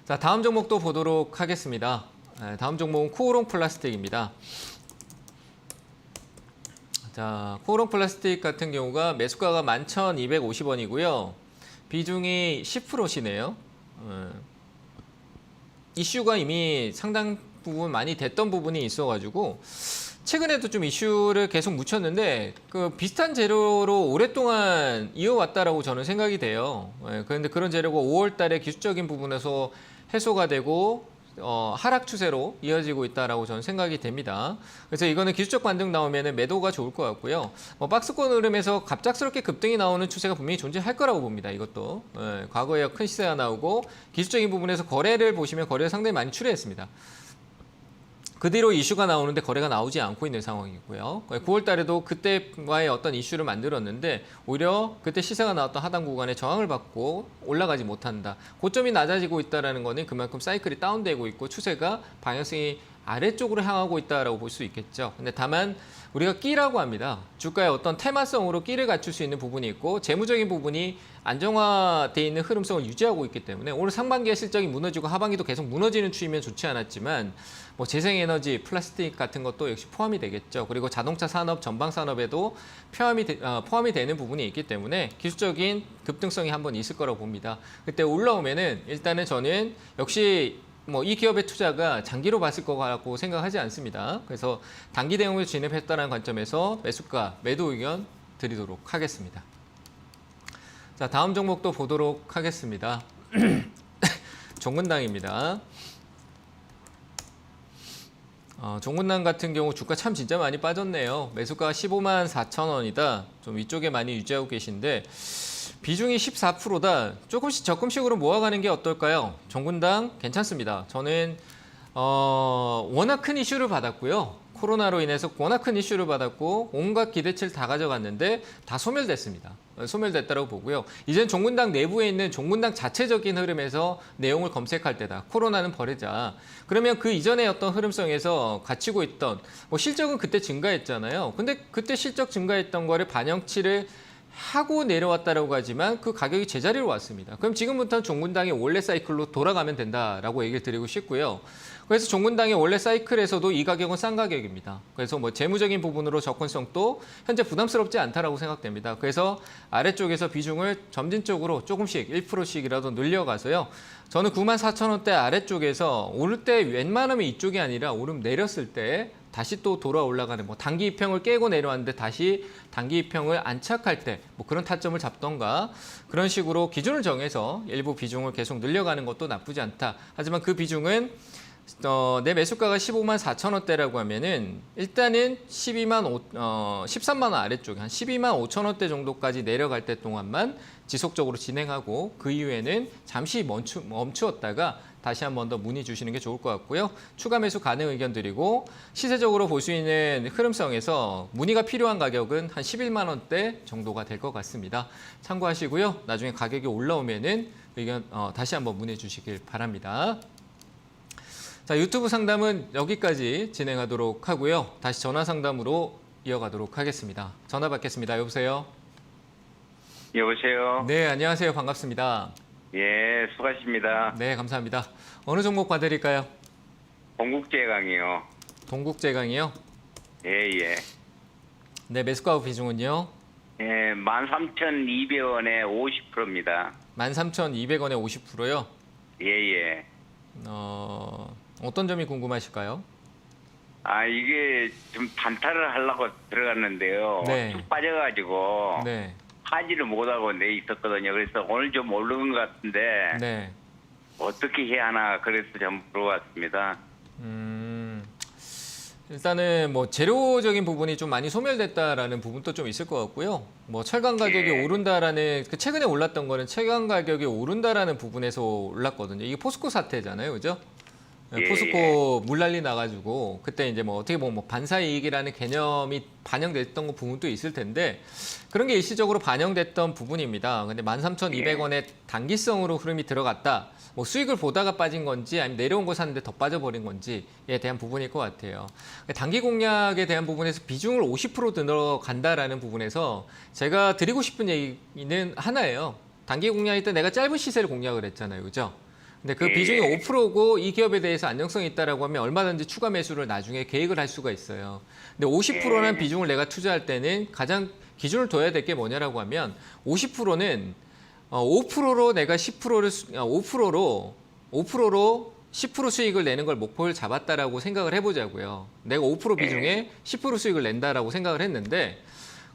자, 다음 종목도 보도록 하겠습니다. 다음 종목은 코오롱 플라스틱입니다. 자, 코오롱 플라스틱 같은 경우가 매수가가 11,250원이고요. 비중이 10%시네요. 이슈가 이미 상당 부분 많이 됐던 부분이 있어가지고 최근에도 좀 이슈를 계속 묻혔는데 그 비슷한 재료로 오랫동안 이어왔다라고 저는 생각이 돼요. 그런데 그런 재료가 5월 달에 기술적인 부분에서 해소가 되고 하락 추세로 이어지고 있다라고 저는 생각이 됩니다. 그래서 이거는 기술적 반등 나오면 매도가 좋을 것 같고요. 박스권 흐름에서 갑작스럽게 급등이 나오는 추세가 분명히 존재할 거라고 봅니다. 이것도 과거에 큰 시세가 나오고 기술적인 부분에서 거래를 보시면 거래가 상당히 많이 출회했습니다. 그 뒤로 이슈가 나오는데 거래가 나오지 않고 있는 상황이고요. 9월 달에도 그때와의 어떤 이슈를 만들었는데 오히려 그때 시세가 나왔던 하단 구간에 저항을 받고 올라가지 못한다. 고점이 낮아지고 있다는 거는 그만큼 사이클이 다운되고 있고 추세가 방향성이 아래쪽으로 향하고 있다고 볼 수 있겠죠. 근데 다만 우리가 끼라고 합니다. 주가의 어떤 테마성으로 끼를 갖출 수 있는 부분이 있고 재무적인 부분이 안정화되어 있는 흐름성을 유지하고 있기 때문에 올 상반기에 실적이 무너지고 하반기도 계속 무너지는 추이면 좋지 않았지만 뭐 재생에너지, 플라스틱 같은 것도 역시 포함이 되겠죠. 그리고 자동차 산업, 전방 산업에도 포함이 되는 부분이 있기 때문에 기술적인 급등성이 한번 있을 거라고 봅니다. 그때 올라오면은 일단은 저는 역시 뭐 이 기업의 투자가 장기로 봤을 거라고 생각하지 않습니다. 그래서 단기 대응을 진입했다는 관점에서 매수가, 매도 의견 드리도록 하겠습니다. 자, 다음 종목도 보도록 하겠습니다. 종근당입니다. 종근당 같은 경우 주가 참 진짜 많이 빠졌네요. 매수가가 15만 4천 원이다. 좀 위쪽에 많이 유지하고 계신데 비중이 14%다. 조금씩으로 모아가는 게 어떨까요? 종근당 괜찮습니다. 저는 워낙 큰 이슈를 받았고요. 코로나로 인해서 워낙 큰 이슈를 받았고 온갖 기대치를 다 가져갔는데 다 소멸됐습니다. 소멸됐다고 보고요. 이젠 종근당 내부에 있는 종근당 자체적인 흐름에서 내용을 검색할 때다. 코로나는 버리자. 그러면 그 이전의 어떤 흐름성에서 갇히고 있던 뭐 실적은 그때 증가했잖아요. 근데 그때 실적 증가했던 거를 반영치를 하고 내려왔다라고 하지만 그 가격이 제자리로 왔습니다. 그럼 지금부터는 종근당의 원래 사이클로 돌아가면 된다라고 얘기를 드리고 싶고요. 그래서 종근당의 원래 사이클에서도 이 가격은 싼 가격입니다. 그래서 뭐 재무적인 부분으로 접근성도 현재 부담스럽지 않다라고 생각됩니다. 그래서 아래쪽에서 비중을 점진적으로 조금씩 1%씩이라도 늘려가서요. 저는 94,000원대 아래쪽에서 오를 때 웬만하면 이쪽이 아니라 오름 내렸을 때 다시 또 돌아 올라가는 뭐 단기 이평을 깨고 내려왔는데 다시 단기 이평을 안착할 때 뭐 그런 타점을 잡던가 그런 식으로 기준을 정해서 일부 비중을 계속 늘려가는 것도 나쁘지 않다. 하지만 그 비중은 내 매수가가 15만 4천 원대라고 하면은 일단은 13만 원 아래쪽에 한 12만 5천 원대 정도까지 내려갈 때 동안만 지속적으로 진행하고 그 이후에는 잠시 멈추었다가 다시 한 번 더 문의 주시는 게 좋을 것 같고요. 추가 매수 가능 의견 드리고 시세적으로 볼 수 있는 흐름성에서 문의가 필요한 가격은 한 11만 원대 정도가 될 것 같습니다. 참고하시고요. 나중에 가격이 올라오면은 의견 다시 한번 문의 주시길 바랍니다. 자, 유튜브 상담은 여기까지 진행하도록 하고요. 다시 전화 상담으로 이어가도록 하겠습니다. 전화 받겠습니다. 여보세요? 여보세요. 네, 안녕하세요. 반갑습니다. 예, 수고하십니다. 네, 감사합니다. 어느 종목 봐드릴까요? 동국제강이요. 동국제강이요? 예. 네, 매수가 비중은요? 예, 13,200원에 50%입니다. 13,200원에 50%요? 예. 어떤 점이 궁금하실까요? 이게 좀 단타를 하려고 들어갔는데요. 네. 쭉 빠져가지고 네. 하지를 못하고 내 있었거든요. 그래서 오늘 좀 오르는 것 같은데 네. 어떻게 해야 하나 그래서 좀 물어봤습니다. 일단은 뭐 재료적인 부분이 좀 많이 소멸됐다라는 부분도 좀 있을 것 같고요. 뭐 철강 가격이 오른다라는 최근에 올랐던 거는 철강 가격이 오른다라는 부분에서 올랐거든요. 이게 포스코 사태잖아요, 그죠? 예. 포스코 물난리 나가지고 그때 이제 뭐 어떻게 보면 뭐 반사이익이라는 개념이 반영됐던 부분도 있을 텐데 그런 게 일시적으로 반영됐던 부분입니다. 근데 13,200원에 단기성으로 흐름이 들어갔다. 뭐 수익을 보다가 빠진 건지 아니면 내려온 거 샀는데 더 빠져버린 건지에 대한 부분일 것 같아요. 단기 공략에 대한 부분에서 비중을 50% 들어간다라는 부분에서 제가 드리고 싶은 얘기는 하나예요. 단기 공략일 때 내가 짧은 시세를 공략을 했잖아요, 그죠? 근데 그 비중이 5%고 이 기업에 대해서 안정성이 있다라고 하면 얼마든지 추가 매수를 나중에 계획을 할 수가 있어요. 근데 50%라는 비중을 내가 투자할 때는 가장 기준을 둬야 될 게 뭐냐라고 하면 50%는 5%로 내가 5%로 10% 수익을 내는 걸 목표를 잡았다라고 생각을 해보자고요. 내가 5% 비중에 10% 수익을 낸다라고 생각을 했는데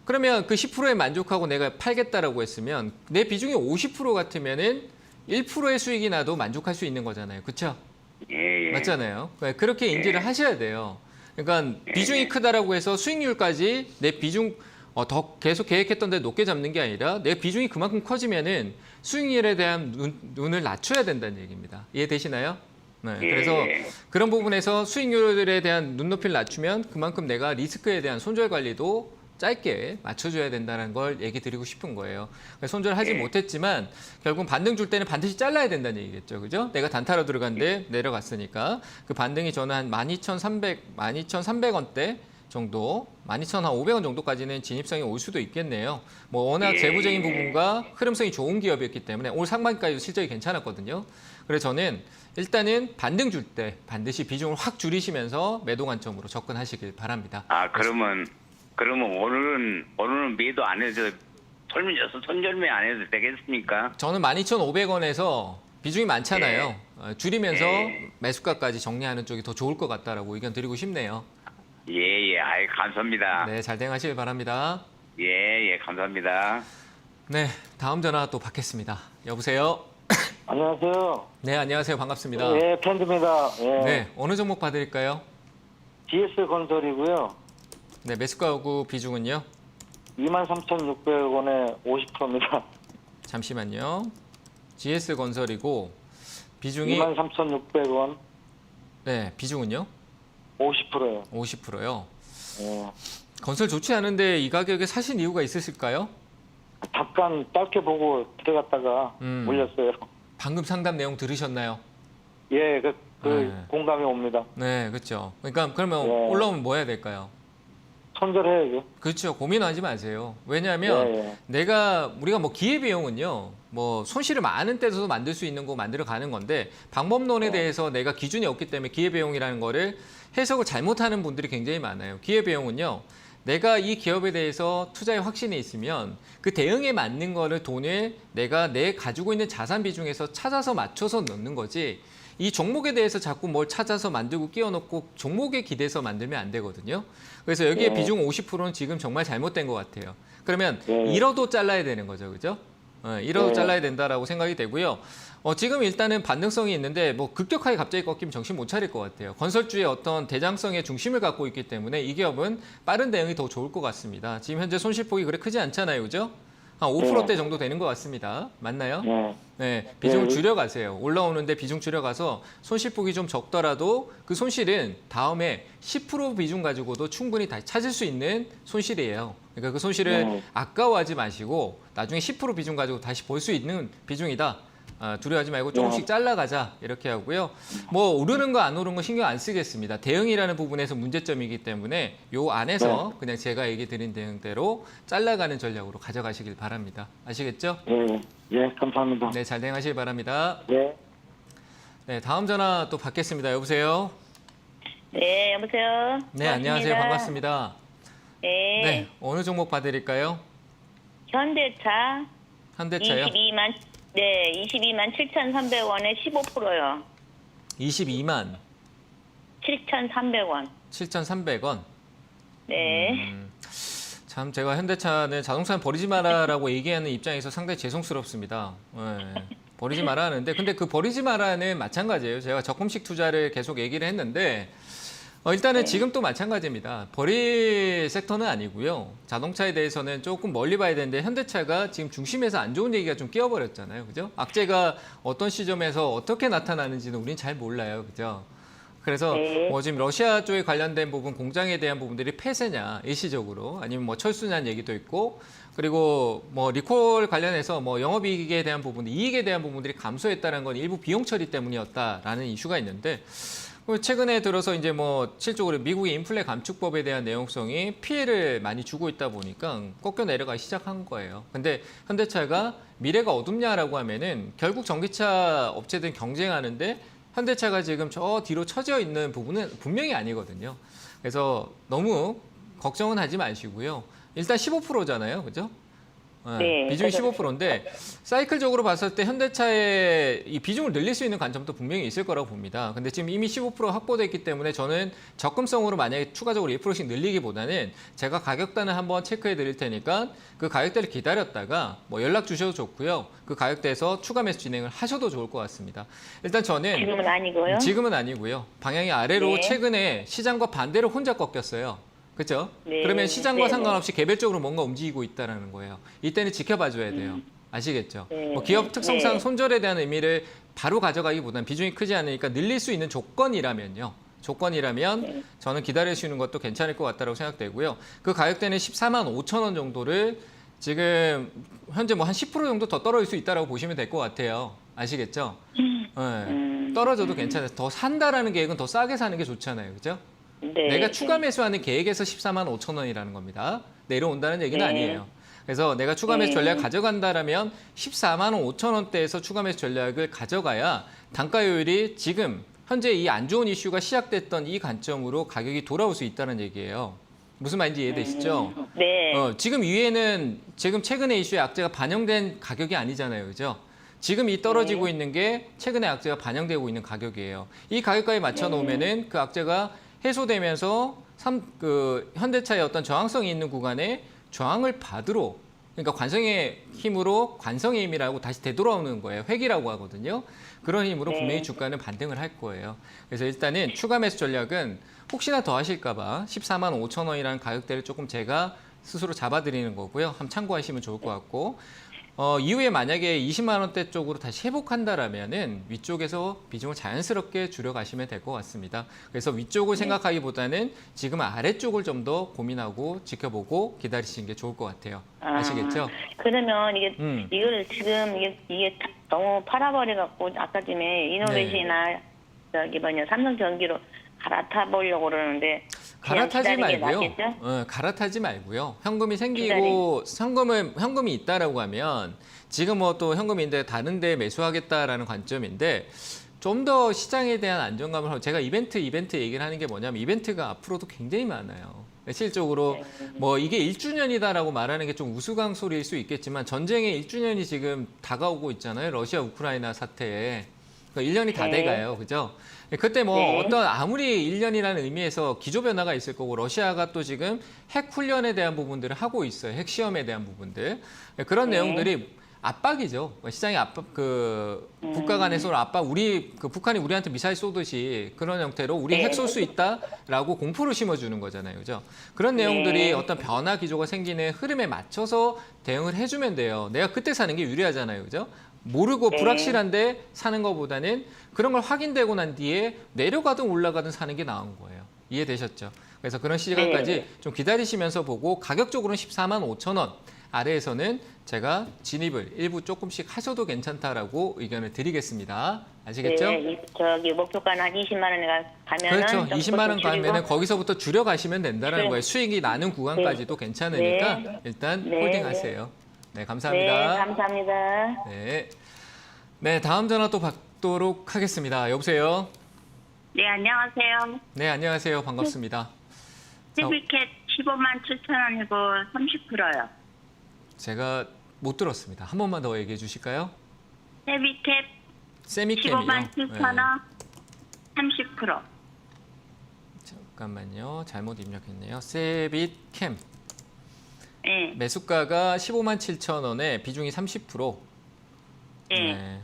그러면 그 10%에 만족하고 내가 팔겠다라고 했으면 내 비중이 50% 같으면은 1%의 수익이 나도 만족할 수 있는 거잖아요. 그렇죠? 예. 맞잖아요. 그렇게 인지를 하셔야 돼요. 그러니까 비중이 크다라고 해서 수익률까지 내 비중 더 계속 계획했던 데 높게 잡는 게 아니라 내 비중이 그만큼 커지면은 수익률에 대한 눈을 낮춰야 된다는 얘기입니다. 이해되시나요? 네. 그래서 그런 부분에서 수익률에 대한 눈높이를 낮추면 그만큼 내가 리스크에 대한 손절 관리도 짧게 맞춰줘야 된다는 걸 얘기 드리고 싶은 거예요. 손절하지 못했지만 결국 반등 줄 때는 반드시 잘라야 된다는 얘기겠죠. 그죠? 내가 단타로 들어갔는데 내려갔으니까 그 반등이 저는 한 12,300원대 정도, 12,500원 정도까지는 진입성이 올 수도 있겠네요. 뭐 워낙 재무적인 부분과 흐름성이 좋은 기업이었기 때문에 올 상반기까지도 실적이 괜찮았거든요. 그래서 저는 일단은 반등 줄 때 반드시 비중을 확 줄이시면서 매도 관점으로 접근하시길 바랍니다. 그러면 오늘은 매도 안 해도 손절매 안 해도 되겠습니까? 저는 12,500원에서 비중이 많잖아요. 줄이면서 매수가까지 정리하는 쪽이 더 좋을 것 같다라고 의견 드리고 싶네요. 예. 감사합니다. 네, 잘 대응하시길 바랍니다. 예, 감사합니다. 네, 다음 전화 또 받겠습니다. 여보세요? 안녕하세요. 네, 안녕하세요. 반갑습니다. 예, 팬드입니다. 예. 네, 어느 종목 봐드릴까요? GS건설이고요. 네, 매수가하고 비중은요? 23,600원에 50%입니다. 잠시만요. GS건설이고 비중이 23,600원 네, 비중은요? 50%예요. 50%요. 예. 건설 좋지 않은데 이 가격에 사신 이유가 있으실까요? 잠깐 짧게 보고 들어갔다가 올렸어요. 방금 상담 내용 들으셨나요? 예, 네. 공감이 옵니다. 네, 그렇죠. 그러니까 그러면 네. 올라오면 뭐 해야 될까요? 손절해야죠. 그렇죠. 고민하지 마세요. 왜냐하면 우리가 뭐 기회비용은요, 뭐 손실을 많은 때도 만들 수 있는 거 만들어 가는 건데 방법론에 대해서 내가 기준이 없기 때문에 기회비용이라는 거를 해석을 잘못하는 분들이 굉장히 많아요. 기회비용은요, 내가 이 기업에 대해서 투자에 확신이 있으면 그 대응에 맞는 거를 돈을 내가 내 가지고 있는 자산 비중에서 찾아서 맞춰서 넣는 거지 이 종목에 대해서 자꾸 뭘 찾아서 만들고 끼워 넣고 종목에 기대서 만들면 안 되거든요. 그래서 여기에 비중 50%는 지금 정말 잘못된 것 같아요. 그러면 잃어도 잘라야 되는 거죠. 그죠? 잃어도 잘라야 된다라고 생각이 되고요. 지금 일단은 반등성이 있는데 뭐 급격하게 갑자기 꺾이면 정신 못 차릴 것 같아요. 건설주의 어떤 대장성의 중심을 갖고 있기 때문에 이 기업은 빠른 대응이 더 좋을 것 같습니다. 지금 현재 손실폭이 그렇게 크지 않잖아요. 그죠? 한 5%대 정도 되는 것 같습니다. 맞나요? 네, 비중을 줄여가세요. 올라오는데 비중 줄여가서 손실폭이 좀 적더라도 그 손실은 다음에 10% 비중 가지고도 충분히 다시 찾을 수 있는 손실이에요. 그러니까 그 손실을 아까워하지 마시고 나중에 10% 비중 가지고 다시 볼 수 있는 비중이다. 두려워하지 말고 조금씩 잘라가자 이렇게 하고요. 뭐 오르는 거 안 오르는 거 신경 안 쓰겠습니다. 대응이라는 부분에서 문제점이기 때문에 요 안에서 그냥 제가 얘기 드린 대응대로 잘라가는 전략으로 가져가시길 바랍니다. 아시겠죠? 예, 감사합니다. 네, 잘 대응하시길 바랍니다. 예. 네, 다음 전화 또 받겠습니다. 여보세요? 네, 여보세요. 네, 안녕하세요. 반갑습니다. 네. 네, 어느 종목 봐드릴까요? 현대차 현대차요? 22만 7,300원에 15%요. 22만 7,300원. 7,300원. 네. 참 제가 현대차는 자동차는 버리지 마라라고 얘기하는 입장에서 상당히 죄송스럽습니다. 네. 버리지 마라 하는데 근데 그 버리지 마라는 마찬가지예요. 제가 적금식 투자를 계속 얘기를 했는데 일단은 지금 또 마찬가지입니다. 버릴 섹터는 아니고요. 자동차에 대해서는 조금 멀리 봐야 되는데 현대차가 지금 중심에서 안 좋은 얘기가 좀 끼어버렸잖아요. 그죠? 악재가 어떤 시점에서 어떻게 나타나는지는 우린 잘 몰라요. 그죠? 그래서 뭐 지금 러시아 쪽에 관련된 부분, 공장에 대한 부분들이 폐쇄냐, 일시적으로 아니면 뭐 철수냐는 얘기도 있고, 그리고 뭐 리콜 관련해서 뭐 영업이익에 대한 부분, 이익에 대한 부분들이 감소했다는 건 일부 비용 처리 때문이었다라는 이슈가 있는데, 최근에 들어서 이제 뭐 실적으로 미국의 인플레 감축법에 대한 내용성이 피해를 많이 주고 있다 보니까 꺾여 내려가기 시작한 거예요. 근데 현대차가 미래가 어둡냐라고 하면은 결국 전기차 업체들 경쟁하는데 현대차가 지금 저 뒤로 처져 있는 부분은 분명히 아니거든요. 그래서 너무 걱정은 하지 마시고요. 일단 15%잖아요. 그죠? 네. 비중이 15%인데 사이클적으로 봤을 때 현대차의 이 비중을 늘릴 수 있는 관점도 분명히 있을 거라고 봅니다. 근데 지금 이미 15% 확보돼 있기 때문에 저는 적금성으로 만약에 추가적으로 1%씩 늘리기보다는 제가 가격단을 한번 체크해 드릴 테니까 그 가격대를 기다렸다가 뭐 연락 주셔도 좋고요. 그 가격대에서 추가 매수 진행을 하셔도 좋을 것 같습니다. 일단 저는 지금은 아니고요. 지금은 아니고요. 방향이 아래로 네. 최근에 시장과 반대로 혼자 꺾였어요. 그렇죠? 네. 그러면 시장과 네. 상관없이 개별적으로 뭔가 움직이고 있다는 거예요. 이때는 지켜봐 줘야 돼요. 아시겠죠? 네. 뭐 기업 특성상 네. 손절에 대한 의미를 바로 가져가기보다는 비중이 크지 않으니까 늘릴 수 있는 조건이라면요. 조건이라면 저는 기다리시는 것도 괜찮을 것 같다고 생각되고요. 그 가격대는 14만 5천 원 정도를 지금 현재 뭐 한 10% 정도 더 떨어질 수 있다고 보시면 될 것 같아요. 아시겠죠? 네. 떨어져도 괜찮아요. 더 산다라는 계획은 더 싸게 사는 게 좋잖아요. 그죠? 네. 내가 추가 매수하는 계획에서 14만 5천 원이라는 겁니다. 내려온다는 얘기는 네. 아니에요. 그래서 내가 추가 매수 전략 가져간다라면 14만 5천 원대에서 추가 매수 전략을 가져가야 단가 요율이 지금 현재 이 안 좋은 이슈가 시작됐던 이 관점으로 가격이 돌아올 수 있다는 얘기예요. 무슨 말인지 이해되시죠? 네. 지금 위에는 지금 최근의 이슈의 악재가 반영된 가격이 아니잖아요. 그죠? 지금 이 떨어지고 있는 게 최근의 악재가 반영되고 있는 가격이에요. 이 가격까지 맞춰 놓으면은 그 악재가 해소되면서 현대차의 어떤 저항성이 있는 구간에 저항을 받으러, 그러니까 관성의 힘으로 관성의 힘이라고 다시 되돌아오는 거예요. 회귀라고 하거든요. 그런 힘으로 분명히 주가는 반등을 할 거예요. 그래서 일단은 추가 매수 전략은 혹시나 더 하실까 봐 14만 5천 원이라는 가격대를 조금 제가 스스로 잡아드리는 거고요. 한번 참고하시면 좋을 것 같고, 이후에 만약에 20만 원대 쪽으로 다시 회복한다라면은 위쪽에서 비중을 자연스럽게 줄여가시면 될 것 같습니다. 그래서 위쪽을 생각하기보다는 지금 아래쪽을 좀 더 고민하고 지켜보고 기다리시는 게 좋을 것 같아요. 아시겠죠? 그러면 이거를 지금 이게 너무 팔아버려갖고 아까 전에 이노베이션이나 저기 삼성전기로 갈아타보려고 그러는데 갈아타지 말고요. 낫겠죠? 갈아타지 말고요. 현금이 생기고 현금이 있다라고 하면 지금 뭐 또 현금인데 다른 데 매수하겠다라는 관점인데 좀 더 시장에 대한 안정감을 하고 제가 이벤트 얘기를 하는 게 뭐냐면 이벤트가 앞으로도 굉장히 많아요. 실질적으로 뭐 이게 1주년이다라고 말하는 게 좀 우스꽝소리일 수 있겠지만 전쟁의 1주년이 지금 다가오고 있잖아요. 러시아 우크라이나 사태에. 1년이 다 돼가요. 그죠? 그때 뭐 어떤 아무리 1년이라는 의미에서 기조 변화가 있을 거고 러시아가 또 지금 핵 훈련에 대한 부분들을 하고 있어요. 핵 시험에 대한 부분들. 그런 내용들이 압박이죠. 시장의 압박, 국가 간의 서로 압박, 북한이 우리한테 미사일 쏘듯이 그런 형태로 우리 핵 쏠 수 있다라고 공포를 심어주는 거잖아요. 그죠? 그런 내용들이 어떤 변화 기조가 생기는 흐름에 맞춰서 대응을 해주면 돼요. 내가 그때 사는 게 유리하잖아요. 그죠? 모르고 불확실한데 사는 것보다는 그런 걸 확인되고 난 뒤에 내려가든 올라가든 사는 게 나은 거예요. 이해되셨죠? 그래서 그런 시간까지 좀 기다리시면서 보고 가격적으로는 14만 5천 원 아래에서는 제가 진입을 일부 조금씩 하셔도 괜찮다라고 의견을 드리겠습니다. 아시겠죠? 네, 저기 목표가는 한 20만 원에 가면은 그렇죠. 20만 원 가면은 거기서부터 줄여가시면 된다는 네. 거예요. 수익이 나는 구간까지도 괜찮으니까 일단 홀딩하세요. 네, 감사합니다. 네, 감사합니다. 네, 다음 전화 또 받도록 하겠습니다. 여보세요? 네, 안녕하세요. 네, 안녕하세요. 반갑습니다. 세비캣 15만 7천 원이고 30%요. 제가 못 들었습니다. 한 번만 더 얘기해 주실까요? 세비캣 세미캠이요. 15만 7천 원 30%. 잠깐만요. 잘못 입력했네요. 세빛캠. 예. 매수가가 15만 7천 원에 비중이 30%. 예. 네.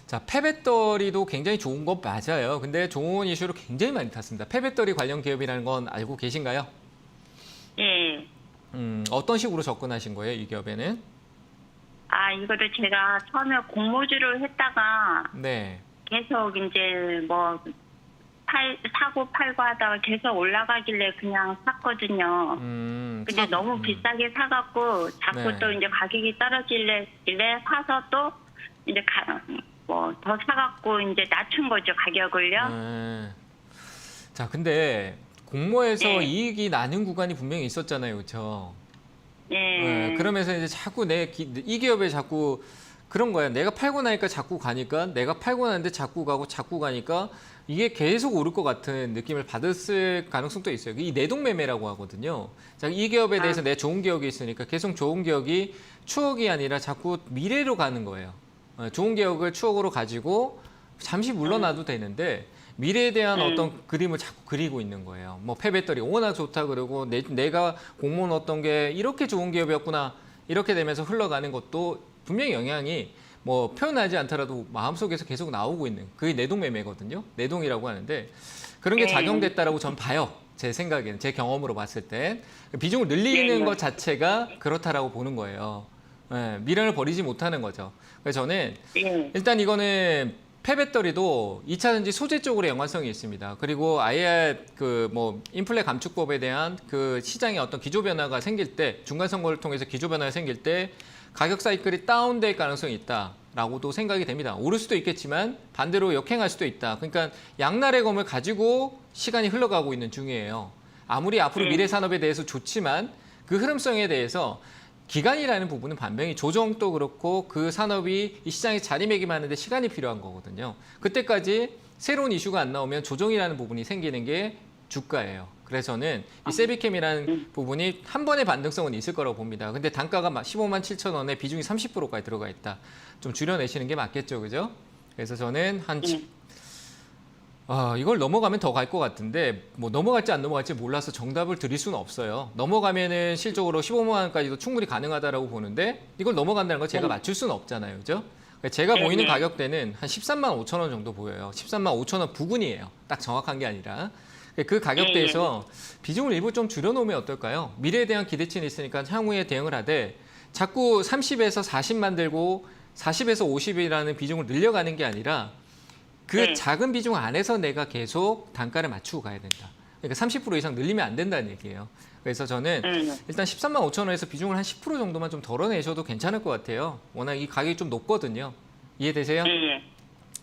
자, 폐배터리도 굉장히 좋은 건 맞아요. 근데 좋은 이슈로 굉장히 많이 탔습니다. 폐배터리 관련 기업이라는 건 알고 계신가요? 예. 어떤 식으로 접근하신 거예요, 이 기업에는? 아, 이거를 제가 처음에 공모주를 했다가 네. 계속 이제 뭐 사고 팔고 하다가 계속 올라가길래 그냥 샀거든요. 근데 너무 비싸게 사갖고 자꾸 네. 또 이제 가격이 떨어질래 사서 또 이제 뭐 더 사갖고 이제 낮춘 거죠, 가격을요. 네. 자, 근데 공모에서 네. 이익이 나는 구간이 분명히 있었잖아요, 그렇죠? 예. 네, 그러면서 이제 자꾸 이 기업에 자꾸 그런 거예요. 내가 팔고 나니까 자꾸 가니까, 내가 팔고 나는데 자꾸 가고 자꾸 가니까 이게 계속 오를 것 같은 느낌을 받았을 가능성도 있어요. 이 내동매매라고 하거든요. 자, 이 기업에 대해서 내 좋은 기억이 있으니까 계속 좋은 기억이 추억이 아니라 자꾸 미래로 가는 거예요. 좋은 기억을 추억으로 가지고 잠시 물러나도 되는데 미래에 대한 어떤 그림을 자꾸 그리고 있는 거예요. 뭐 폐배터리 워낙 좋다 그러고 내가 공모 넣었던 게 이렇게 좋은 기업이었구나 이렇게 되면서 흘러가는 것도 분명히 영향이 뭐 표현하지 않더라도 마음속에서 계속 나오고 있는 그게 내동매매거든요. 내동이라고 하는데 그런 게 작용됐다라고 전 봐요. 제 생각에는 제 경험으로 봤을 때 비중을 늘리는 것 자체가 그렇다라고 보는 거예요. 네, 미련을 버리지 못하는 거죠. 그래서 저는 일단 이거는 폐배터리도 2차전지 소재 쪽으로 연관성이 있습니다. 그리고 아예 그 뭐 인플레 감축법에 대한 그 시장의 어떤 기조 변화가 생길 때 중간 선거를 통해서 기조 변화가 생길 때 가격 사이클이 다운될 가능성이 있다라고도 생각이 됩니다. 오를 수도 있겠지만 반대로 역행할 수도 있다. 그러니까 양날의 검을 가지고 시간이 흘러가고 있는 중이에요. 아무리 앞으로 미래 산업에 대해서 좋지만 그 흐름성에 대해서 기간이라는 부분은 반면이 조정도 그렇고 그 산업이 이 시장에 자리매김하는데 시간이 필요한 거거든요. 그때까지 새로운 이슈가 안 나오면 조정이라는 부분이 생기는 게 주가예요. 그래서 저는 이 세비캠이라는 부분이 한 번의 반등성은 있을 거라고 봅니다. 근데 단가가 15만 7천 원에 비중이 30%까지 들어가 있다. 좀 줄여내시는 게 맞겠죠, 그죠? 그래서 저는 이걸 넘어가면 더 갈 것 같은데 뭐 넘어갈지 안 넘어갈지 몰라서 정답을 드릴 수는 없어요. 넘어가면은 실적으로 15만 원까지도 충분히 가능하다라고 보는데 이걸 넘어간다는 걸 제가 맞출 수는 없잖아요, 그죠? 제가 보이는 가격대는 한 13만 5천 원 정도 보여요. 13만 5천 원 부근이에요. 딱 정확한 게 아니라. 그 가격대에서 비중을 일부 좀 줄여놓으면 어떨까요? 미래에 대한 기대치는 있으니까 향후에 대응을 하되 자꾸 30에서 40 만들고 40에서 50이라는 비중을 늘려가는 게 아니라 그 작은 비중 안에서 내가 계속 단가를 맞추고 가야 된다. 그러니까 30% 이상 늘리면 안 된다는 얘기예요. 그래서 저는 일단 13만 5천 원에서 비중을 한 10% 정도만 좀 덜어내셔도 괜찮을 것 같아요. 워낙 이 가격이 좀 높거든요. 이해되세요?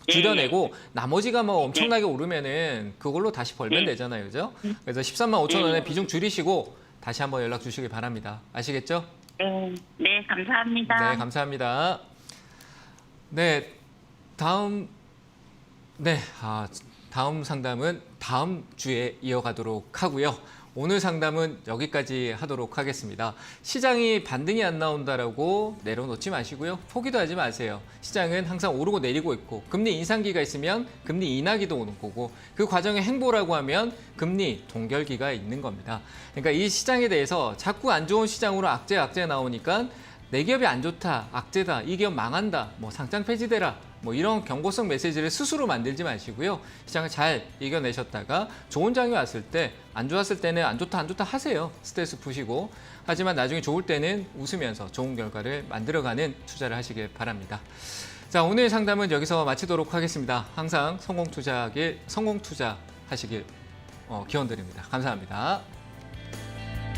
줄여내고 나머지가 뭐 엄청나게 오르면은 그걸로 다시 벌면 되잖아요. 그죠? 그래서 13만 5천 원에 비중 줄이시고 다시 한번 연락 주시기 바랍니다. 아시겠죠? 네, 감사합니다. 네, 감사합니다. 네, 다음 상담은 다음 주에 이어가도록 하고요. 오늘 상담은 여기까지 하도록 하겠습니다. 시장이 반등이 안 나온다라고 내려놓지 마시고요. 포기도 하지 마세요. 시장은 항상 오르고 내리고 있고 금리 인상기가 있으면 금리 인하기도 오는 거고 그 과정의 행보라고 하면 금리 동결기가 있는 겁니다. 그러니까 이 시장에 대해서 자꾸 안 좋은 시장으로 악재 나오니까 내 기업이 안 좋다, 악재다, 이 기업 망한다, 뭐 상장 폐지되라 뭐 이런 경고성 메시지를 스스로 만들지 마시고요. 시장을 잘 이겨내셨다가 좋은 장이 왔을 때 안 좋았을 때는 안 좋다 하세요. 스트레스 푸시고. 하지만 나중에 좋을 때는 웃으면서 좋은 결과를 만들어가는 투자를 하시길 바랍니다. 자, 오늘 상담은 여기서 마치도록 하겠습니다. 항상 성공 투자하길 성공 투자하시길 기원드립니다. 감사합니다.